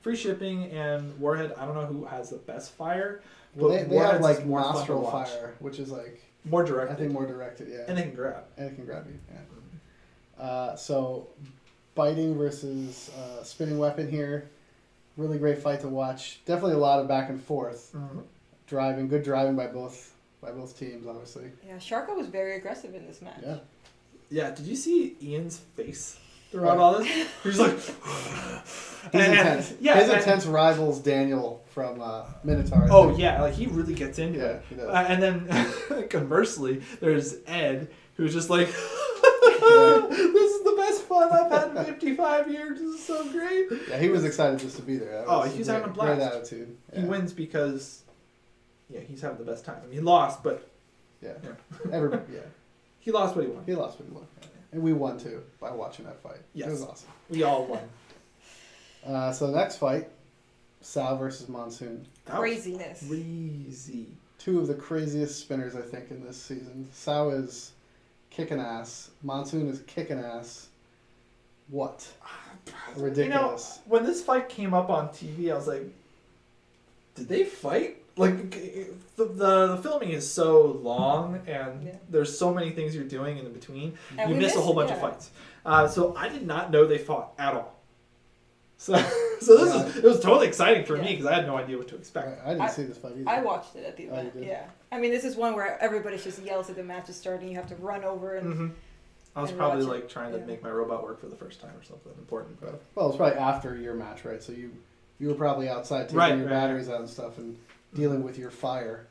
Speaker 2: free shipping and Warhead. I don't know who has the best fire.
Speaker 3: Well,
Speaker 2: But
Speaker 3: they have
Speaker 2: Warhead's
Speaker 3: like
Speaker 2: is more fun to
Speaker 3: nostril
Speaker 2: watch.
Speaker 3: fire, which is like
Speaker 2: More directed.
Speaker 3: I think more directed. Yeah,
Speaker 2: And they can grab.
Speaker 3: and it can grab you. Yeah. So, biting versus spinning weapon here. Really great fight to watch. Definitely a lot of back and forth. Driving, good driving by both teams, obviously.
Speaker 4: Yeah, Charcot was very aggressive in this match.
Speaker 3: Yeah.
Speaker 2: Yeah, did you see Ian's face throughout all this? He's like...
Speaker 3: He's intense.
Speaker 2: Yeah,
Speaker 3: His intense rivals Daniel from Minotaur. I
Speaker 2: Oh,
Speaker 3: think.
Speaker 2: yeah, like he really gets into
Speaker 3: Yeah,
Speaker 2: it.
Speaker 3: he does.
Speaker 2: And then, conversely, there's Ed, who's just like... This is the best fun I've had in 55 years. This is so great.
Speaker 3: Yeah, he was excited just to be there. That
Speaker 2: Oh,
Speaker 3: was
Speaker 2: he was
Speaker 3: great,
Speaker 2: having a blast.
Speaker 3: Great attitude.
Speaker 2: He
Speaker 3: Yeah.
Speaker 2: wins because, he's having the best time. I mean, he lost, but
Speaker 3: Yeah.
Speaker 2: Yeah.
Speaker 3: Everybody, yeah.
Speaker 2: he lost what he won.
Speaker 3: He lost what he won. Yeah. And we won too by watching that fight.
Speaker 2: Yes.
Speaker 3: It was awesome.
Speaker 2: We all won.
Speaker 3: So the next fight, Sal versus Monsoon.
Speaker 2: That was
Speaker 4: Craziness.
Speaker 2: Crazy.
Speaker 3: Two of the craziest spinners I think in this season. Sal is kicking ass. Monsoon is kicking ass. What? Ridiculous.
Speaker 2: When this fight came up on TV, I was like, did they fight? Like, the filming is so long, and
Speaker 4: Yeah.
Speaker 2: there's so many things you're doing in between.
Speaker 4: And
Speaker 2: You
Speaker 4: we
Speaker 2: miss a
Speaker 4: missed-
Speaker 2: whole bunch of
Speaker 4: yeah.
Speaker 2: fights. So I did not know they fought at all. So it was totally exciting for me
Speaker 4: Yeah.
Speaker 2: because I had no idea what to expect.
Speaker 3: I didn't see this fight either.
Speaker 4: I watched it at the
Speaker 3: Oh, you
Speaker 4: event.
Speaker 3: did?
Speaker 4: Yeah. I mean, this is one where everybody just yells at the match is starting. You have to run over and.
Speaker 2: Mm-hmm. I was
Speaker 4: And
Speaker 2: probably
Speaker 4: watch it.
Speaker 2: like trying to
Speaker 4: Yeah.
Speaker 2: make my robot work for the first time or something important. But
Speaker 3: Well, it's probably after your match, right? So you were probably outside taking
Speaker 2: Right,
Speaker 3: your
Speaker 2: right,
Speaker 3: batteries out and stuff and dealing with your fire.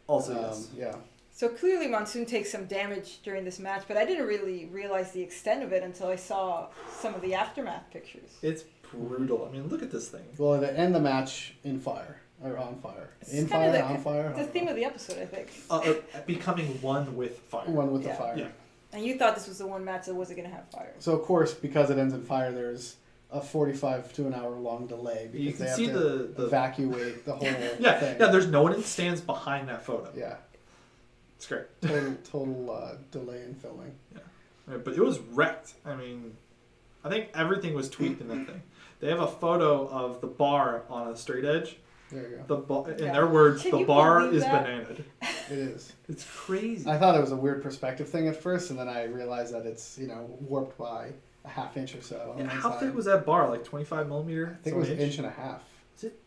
Speaker 2: also, yes.
Speaker 3: Yeah.
Speaker 4: So clearly, Monsoon takes some damage during this match, but I didn't really realize the extent of it until I saw some of the aftermath pictures.
Speaker 2: It's brutal. I mean, look at this thing.
Speaker 3: Well, they end the match in fire or on fire.
Speaker 4: It's
Speaker 3: In
Speaker 4: kinda
Speaker 3: fire,
Speaker 4: the-
Speaker 3: on fire.
Speaker 4: The theme of the episode, I think.
Speaker 2: Becoming one with fire.
Speaker 3: One with
Speaker 4: Yeah.
Speaker 3: the fire.
Speaker 2: Yeah.
Speaker 4: And you thought this was the one match that wasn't going to have fire.
Speaker 3: So of course, because it ends in fire, there's a 45 to an hour long delay because
Speaker 2: You
Speaker 3: they
Speaker 2: can
Speaker 3: have
Speaker 2: see
Speaker 3: to
Speaker 2: the
Speaker 3: evacuate the whole
Speaker 2: yeah,
Speaker 3: thing.
Speaker 2: yeah. There's no one that stands behind that photo.
Speaker 3: Yeah.
Speaker 2: It's great.
Speaker 3: Total delay in filming.
Speaker 2: Yeah, but it was wrecked. I mean, I think everything was tweaked in that thing. They have a photo of the bar on a straight edge.
Speaker 3: There you go.
Speaker 2: In
Speaker 4: Yeah.
Speaker 2: their words,
Speaker 4: Can
Speaker 2: the
Speaker 4: you
Speaker 2: bar
Speaker 4: believe
Speaker 2: is
Speaker 4: that?
Speaker 2: bananaed.
Speaker 3: It is.
Speaker 2: It's crazy.
Speaker 3: I thought it was a weird perspective thing at first, and then I realized that it's warped by a half inch or so. on
Speaker 2: Yeah,
Speaker 3: one
Speaker 2: how
Speaker 3: side.
Speaker 2: thick was that bar? Like 25 millimeter?
Speaker 3: I think it was an inch and a half.
Speaker 2: Is it?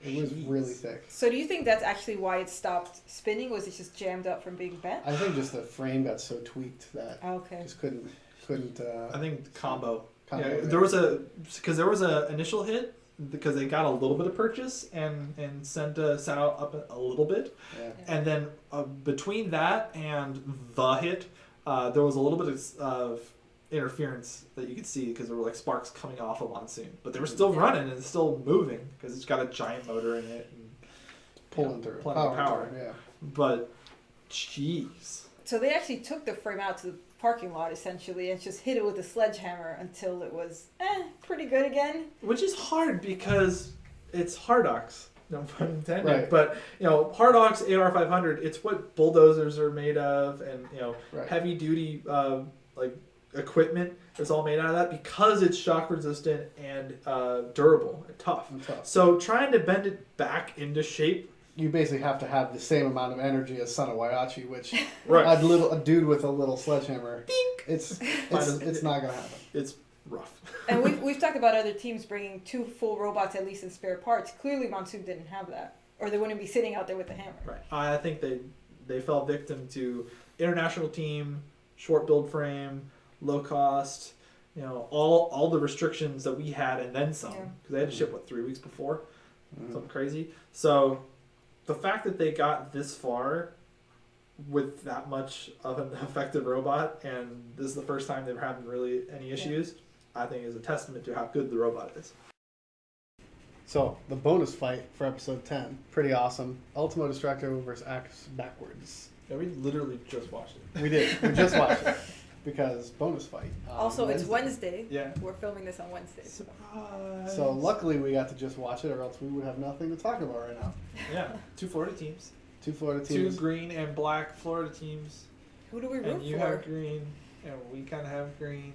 Speaker 3: It was
Speaker 2: Jeez.
Speaker 3: really thick.
Speaker 4: So do you think that's actually why it stopped spinning? Was it just jammed up from being bent?
Speaker 3: I think just the frame got so tweaked that
Speaker 4: Okay.
Speaker 3: just couldn't.
Speaker 2: I think combo.
Speaker 3: Combo,
Speaker 2: Yeah,
Speaker 3: yeah.
Speaker 2: there was a initial hit because they got a little bit of purchase and sent out up a little bit,
Speaker 3: Yeah.
Speaker 2: and then between that and the hit, there was a little bit of interference that you could see because there were like sparks coming off of Monsoon, but they were still running and still moving because it's got a giant motor in it. And,
Speaker 3: Pulling through.
Speaker 2: plenty of power.
Speaker 3: through, yeah.
Speaker 2: But, jeez.
Speaker 4: So they actually took the frame out to the parking lot essentially and just hit it with a sledgehammer until it was pretty good again.
Speaker 2: Which is hard because it's Hardox, no pun intended.
Speaker 3: Right.
Speaker 2: But Hardox AR500, it's what bulldozers are made of, and
Speaker 3: Right.
Speaker 2: heavy duty like equipment is all made out of that because it's shock resistant and durable and tough.
Speaker 3: And tough.
Speaker 2: So trying to bend it back into shape,
Speaker 3: You basically have to have the same amount of energy as Son of Waiachi, which
Speaker 2: right?
Speaker 3: a dude with a little sledgehammer. It's not gonna happen.
Speaker 2: It's rough.
Speaker 4: And we've talked about other teams bringing 2 full robots at least in spare parts. Clearly Monsoon didn't have that, or they wouldn't be sitting out there with the hammer.
Speaker 2: Right. I think they fell victim to international team, short build frame, low cost, all the restrictions that we had and then some,
Speaker 4: Yeah.
Speaker 2: because they had to ship 3 weeks before,
Speaker 3: Mm.
Speaker 2: something crazy. So the fact that they got this far with that much of an effective robot, and this is the first time they're having really any issues, I think is a testament to how good the robot is.
Speaker 3: So the bonus fight for episode 10, pretty awesome. Ultimo Destructo versus Axe Backwards.
Speaker 2: Yeah, we literally just watched it.
Speaker 3: We did. We just watched it because bonus fight. on
Speaker 4: Also, it's Wednesday.
Speaker 2: Yeah.
Speaker 4: We're filming this on Wednesday. So.
Speaker 2: Surprise.
Speaker 3: So luckily we got to just watch it, or else we would have nothing to talk about right now.
Speaker 2: Yeah, 2 Florida teams.
Speaker 3: 2 Florida
Speaker 2: 2
Speaker 3: teams.
Speaker 2: green and black Florida teams.
Speaker 4: Who do we root
Speaker 2: And you
Speaker 4: for?
Speaker 2: have green, and we kind of have green,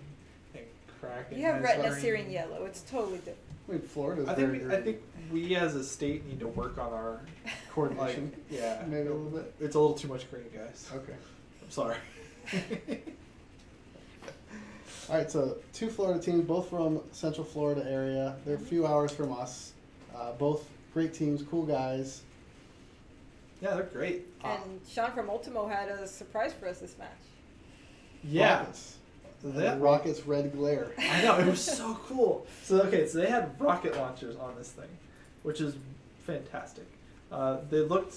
Speaker 2: and Kraken.
Speaker 4: You have
Speaker 2: has
Speaker 4: retina,
Speaker 2: green.
Speaker 4: Syrian yellow. It's totally different.
Speaker 3: I mean, Florida's
Speaker 2: I
Speaker 3: very
Speaker 2: think
Speaker 3: green.
Speaker 2: I think we as a state need to work on our
Speaker 3: Coordination,
Speaker 2: yeah.
Speaker 3: maybe a little bit.
Speaker 2: It's a little too much green, guys.
Speaker 3: Okay.
Speaker 2: I'm sorry.
Speaker 3: All right, so 2 Florida teams, both from Central Florida area. They're a few hours from us. Both great teams, cool guys.
Speaker 2: Yeah, they're great.
Speaker 4: And Sean from Ultimo had a surprise for us this match.
Speaker 2: Yeah.
Speaker 3: Rockets.
Speaker 2: That-
Speaker 3: Rockets red glare.
Speaker 2: I know, it was so cool. So so they had rocket launchers on this thing, which is fantastic. They looked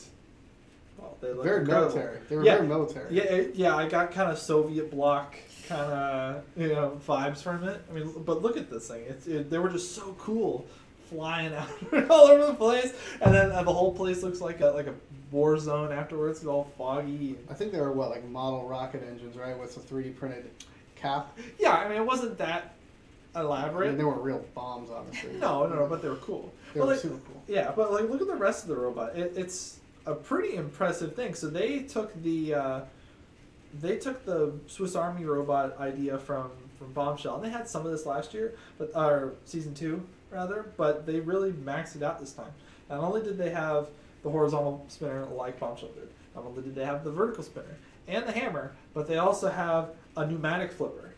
Speaker 3: Very
Speaker 2: incredible.
Speaker 3: military. They were
Speaker 2: Yeah.
Speaker 3: very military.
Speaker 2: Yeah, I got kind of Soviet bloc kind of vibes from it. I mean, but look at this thing. They were just so cool, flying out all over the place, and then the whole place looks like a war zone afterwards. It's all foggy.
Speaker 3: I think they were like model rocket engines, right? With a 3D printed cap.
Speaker 2: Yeah, I mean, it wasn't that
Speaker 3: I
Speaker 2: elaborate.
Speaker 3: mean, they weren't real bombs, obviously.
Speaker 2: No, but they were cool.
Speaker 3: They
Speaker 2: But,
Speaker 3: were
Speaker 2: like,
Speaker 3: super cool.
Speaker 2: Yeah, but like look at the rest of the robot. It's a pretty impressive thing. So they took the Swiss Army robot idea from Bombshell, and they had some of this last year, or season 2 rather. But they really maxed it out this time. Not only did they have the horizontal spinner like Bombshell did, not only did they have the vertical spinner and the hammer, but they also have a pneumatic flipper,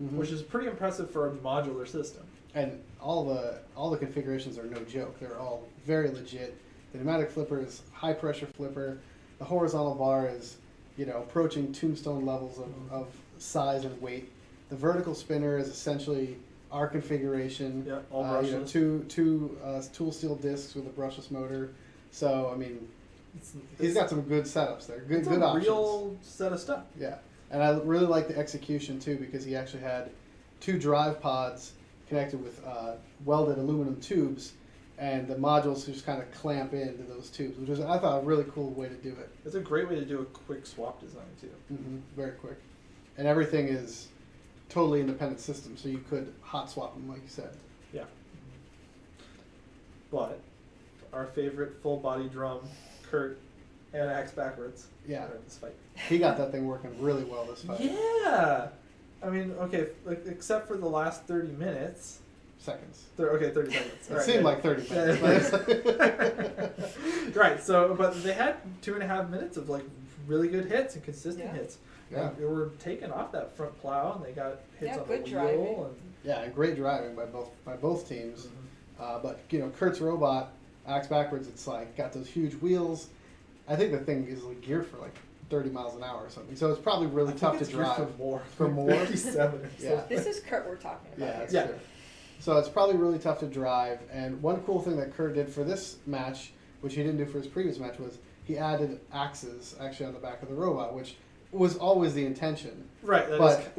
Speaker 3: Mhm.
Speaker 2: which is pretty impressive for a modular system.
Speaker 3: And all the configurations are no joke. They're all very legit. The pneumatic flipper is high pressure flipper. The horizontal bar is, approaching tombstone levels of size and weight. The vertical spinner is essentially our configuration.
Speaker 2: Yeah, all
Speaker 3: You know,
Speaker 2: brushless.
Speaker 3: two tool steel discs with a brushless motor. So I mean, he's
Speaker 2: It's-
Speaker 3: got some good setups there. Good
Speaker 2: it's
Speaker 3: good
Speaker 2: a
Speaker 3: options.
Speaker 2: real set of stuff.
Speaker 3: Yeah, and I really like the execution too because he actually had 2 drive pods connected with welded aluminum tubes, and the modules just kind of clamp into those tubes, which was I thought a really cool way to do it.
Speaker 2: It's a great way to do a quick swap design too.
Speaker 3: Very quick, and everything is totally independent system, so you could hot swap them like you said.
Speaker 2: Yeah. But our favorite full body drum, Kurt, and axe backwards.
Speaker 3: Yeah,
Speaker 2: are in this fight.
Speaker 3: he got that thing working really well this fight.
Speaker 2: Yeah. I mean, okay, except for the last 30 minutes.
Speaker 3: Seconds.
Speaker 2: 30 seconds.
Speaker 3: It
Speaker 2: All right,
Speaker 3: seemed
Speaker 2: yeah.
Speaker 3: like 30 minutes.
Speaker 2: Right. So, but they had 2.5 minutes of like really good hits and consistent
Speaker 4: Yeah.
Speaker 2: hits.
Speaker 3: Yeah.
Speaker 2: Like, they were taking off that front plow, and they got hits
Speaker 4: Yeah,
Speaker 2: on
Speaker 4: good
Speaker 2: the
Speaker 4: driving.
Speaker 2: wheel. And,
Speaker 3: Yeah, and great driving by both teams. But Kurt's robot, axe backwards, it's like got those huge wheels. I think the thing is like geared for like 30 miles an hour or something. So it's probably really
Speaker 2: I think
Speaker 3: tough to
Speaker 2: it's geared
Speaker 3: drive.
Speaker 2: for more.
Speaker 3: For more?
Speaker 2: 57 or
Speaker 3: Yeah.
Speaker 2: something.
Speaker 4: This is Kurt we're talking about.
Speaker 3: Yeah,
Speaker 4: here.
Speaker 3: that's
Speaker 2: Yeah.
Speaker 3: true. So it's probably really tough to drive. And one cool thing that Kurt did for this match, which he didn't do for his previous match, was he added axes actually on the back of the robot, which was always the intention.
Speaker 2: Right,
Speaker 3: But-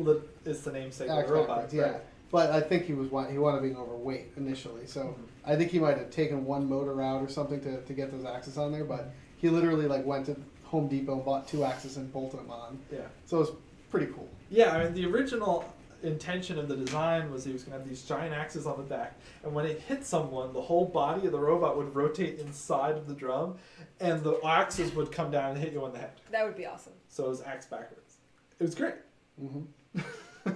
Speaker 2: it's the namesake of
Speaker 3: Axe
Speaker 2: the robot.
Speaker 3: backwards, yeah.
Speaker 2: Right.
Speaker 3: But I think he wanted being overweight initially. So
Speaker 2: Mhm.
Speaker 3: I think he might have taken one motor out or something to get those axes on there. But he literally like went to Home Depot and bought 2 axes and bolted them on.
Speaker 2: Yeah.
Speaker 3: So it's pretty cool.
Speaker 2: Yeah, I mean, the original intention of the design was he was going to have these giant axes on the back, and when it hit someone, the whole body of the robot would rotate inside of the drum, and the axes would come down and hit you on the head.
Speaker 4: That would be awesome.
Speaker 2: So it was axe backwards. It was great.
Speaker 3: Mm-hmm.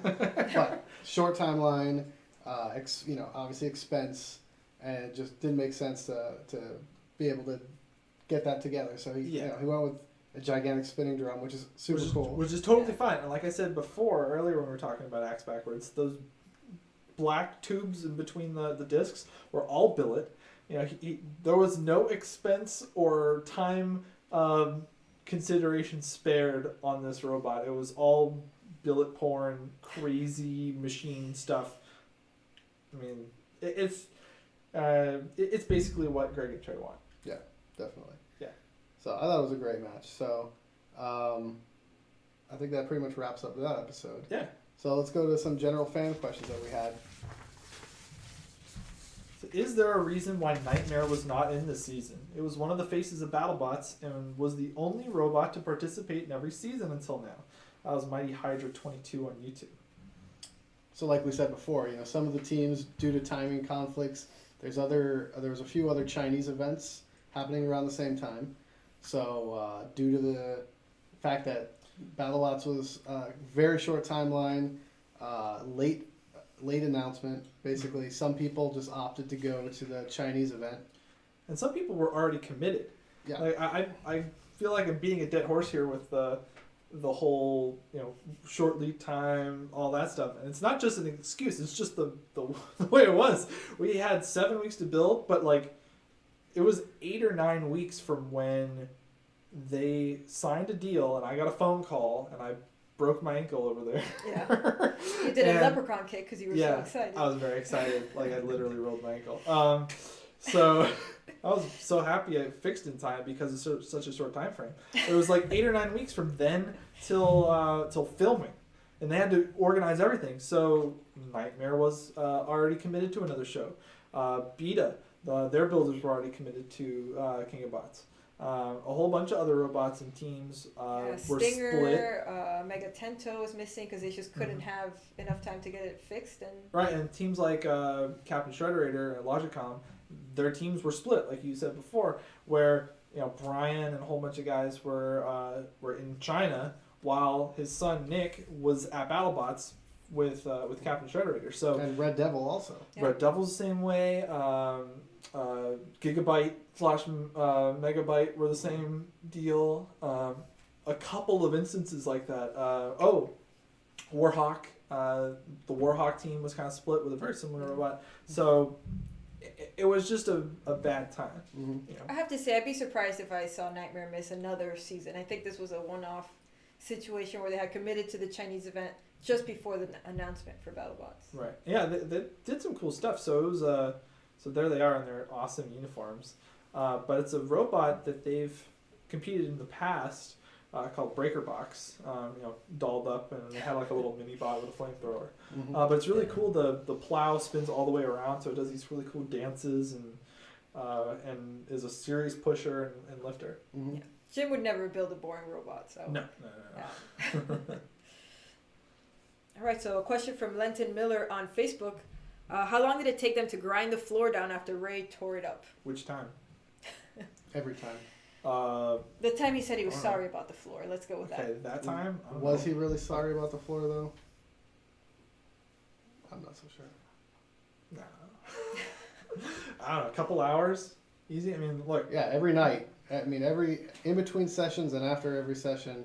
Speaker 3: But short timeline, obviously expense, and it just didn't make sense to be able to get that together. So he went with a gigantic spinning drum, which is super cool.
Speaker 2: Which is totally fine. And like I said before, earlier when we were talking about axe backwards, those black tubes in between the discs were all billet. There was no expense or time consideration spared on this robot. It was all billet porn, crazy machine stuff. I mean, it's basically what Greg and Trey want.
Speaker 3: Yeah, definitely.
Speaker 2: Yeah.
Speaker 3: So I thought it was a great match. So I think that pretty much wraps up that episode.
Speaker 2: Yeah.
Speaker 3: So let's go to some general fan questions that we had.
Speaker 2: So is there a reason why Nightmare was not in this season? It was one of the faces of BattleBots and was the only robot to participate in every season until now. That was Mighty Hydra 22 on YouTube.
Speaker 3: So like we said before, some of the teams, due to timing conflicts, there's a few other Chinese events happening around the same time. So due to the fact that BattleBots was a very short timeline, late late announcement. Basically, some people just opted to go to the Chinese event.
Speaker 2: And some people were already committed.
Speaker 3: Yeah.
Speaker 2: Like, I feel like I'm beating a dead horse here with the whole, short lead time, all that stuff. And it's not just an excuse. It's just the way it was. We had 7 weeks to build, but like it was 8 or 9 weeks from when they signed a deal and I got a phone call and I broke my ankle over there.
Speaker 4: Yeah. You did a
Speaker 2: And-
Speaker 4: leprechaun kick because you were so excited.
Speaker 2: I was very excited. Like I literally rolled my ankle. So I was so happy I fixed in time because it's such a short time frame. It was like 8 or 9 weeks from then till filming, and they had to organize everything. So Nightmare was already committed to another show. Beta, their builders were already committed to King of Bots. A whole bunch of other robots and teams were
Speaker 4: Stinger,
Speaker 2: split.
Speaker 4: Mega Tento was missing because they just couldn't have enough time to get it fixed. And
Speaker 2: Right, and teams like Captain Shredderator and Logicom, their teams were split, like you said before, where Brian and a whole bunch of guys were in China while his son Nick was at BattleBots with Captain Shredderator. So
Speaker 3: And Red Devil also.
Speaker 4: Yeah.
Speaker 2: Red Devil's the same way. Gigabyte / Megabyte were the same deal. A couple of instances like that. Warhawk. The Warhawk team was kind of split with a very similar robot. So it was just a bad time.
Speaker 3: Mm-hmm.
Speaker 4: I have to say, I'd be surprised if I saw Nightmare miss another season. I think this was a one-off situation where they had committed to the Chinese event just before the announcement for BattleBots.
Speaker 2: Right. Yeah, they did some cool stuff. So it was so there they are in their awesome uniforms. But it's a robot that they've competed in the past called Breaker Box. Dolled up, and they had like a little mini bot with a flamethrower.
Speaker 3: Mm-hmm.
Speaker 2: But it's really cool. The plow spins all the way around, so it does these really cool dances and is a serious pusher and lifter.
Speaker 3: Mm-hmm.
Speaker 4: Yeah. Jim would never build a boring robot, so.
Speaker 2: No.
Speaker 4: Yeah. All right, so a question from Lenton Miller on Facebook. How long did it take them to grind the floor down after Ray tore it up?
Speaker 2: Which time?
Speaker 3: Every time.
Speaker 4: The time he said he was
Speaker 2: Alright.
Speaker 4: sorry about the floor. Let's go with
Speaker 2: Okay, that time. I don't
Speaker 3: Was
Speaker 2: know.
Speaker 3: he really sorry about the floor though? I'm not so sure.
Speaker 2: No. I don't know. A couple hours, easy. I mean, look.
Speaker 3: Yeah, every night. I mean, in between sessions and after every session,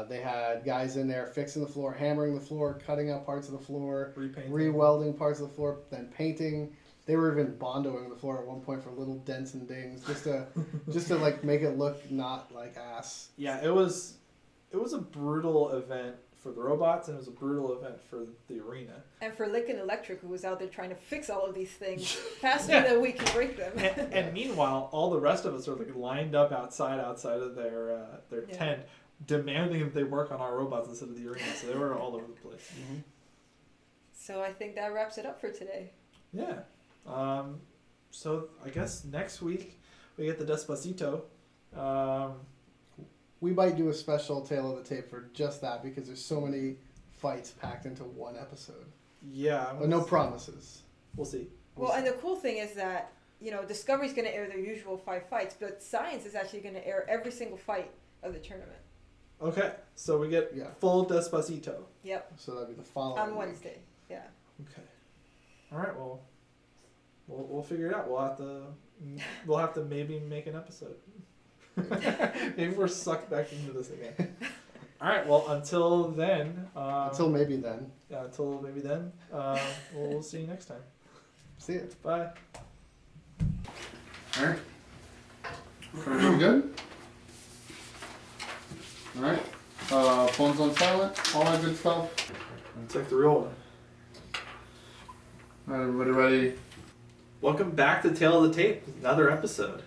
Speaker 3: they had guys in there fixing the floor, hammering the floor, cutting out parts of the floor,
Speaker 2: Repainting.
Speaker 3: re-welding parts of the floor, then painting. They were even bondoing the floor at one point for little dents and dings, just to like make it look not like ass.
Speaker 2: Yeah, it was a brutal event for the robots, and it was a brutal event for the arena.
Speaker 4: And for Lincoln Electric, who was out there trying to fix all of these things faster than we can break them.
Speaker 2: And meanwhile, all the rest of us are like lined up outside of their
Speaker 4: Yeah.
Speaker 2: tent, demanding that they work on our robots instead of the arena. So they were all over the place.
Speaker 3: Mm-hmm.
Speaker 4: So I think that wraps it up for today.
Speaker 2: Yeah. So I guess next week we get the Despacito.
Speaker 3: We might do a special Tale of the Tape for just that because there's so many fights packed into one episode.
Speaker 2: Yeah.
Speaker 3: But no promises.
Speaker 2: We'll see.
Speaker 4: Well, and the cool thing is that, Discovery's going to air their usual 5 fights, but Science is actually going to air every single fight of the tournament.
Speaker 2: Okay. So we get
Speaker 3: Yeah.
Speaker 2: full Despacito.
Speaker 4: Yep,
Speaker 3: So that'd be the following
Speaker 4: on
Speaker 3: week.
Speaker 4: Wednesday. Yeah.
Speaker 2: Okay. All right. Well, we'll figure it out. We'll have to maybe make an episode. Maybe we're sucked back into this again. All right. Well, until then.
Speaker 3: Until maybe then.
Speaker 2: Yeah. Until maybe then. We'll see you next time.
Speaker 3: See ya.
Speaker 2: Bye.
Speaker 1: Alright. Everything good? Alright. Phones on silent, all that good stuff.
Speaker 2: It's like the real one.
Speaker 1: Alright, everybody ready?
Speaker 2: Welcome back to Tale of the Tape. Another episode.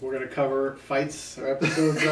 Speaker 3: We're gonna cover fights or episodes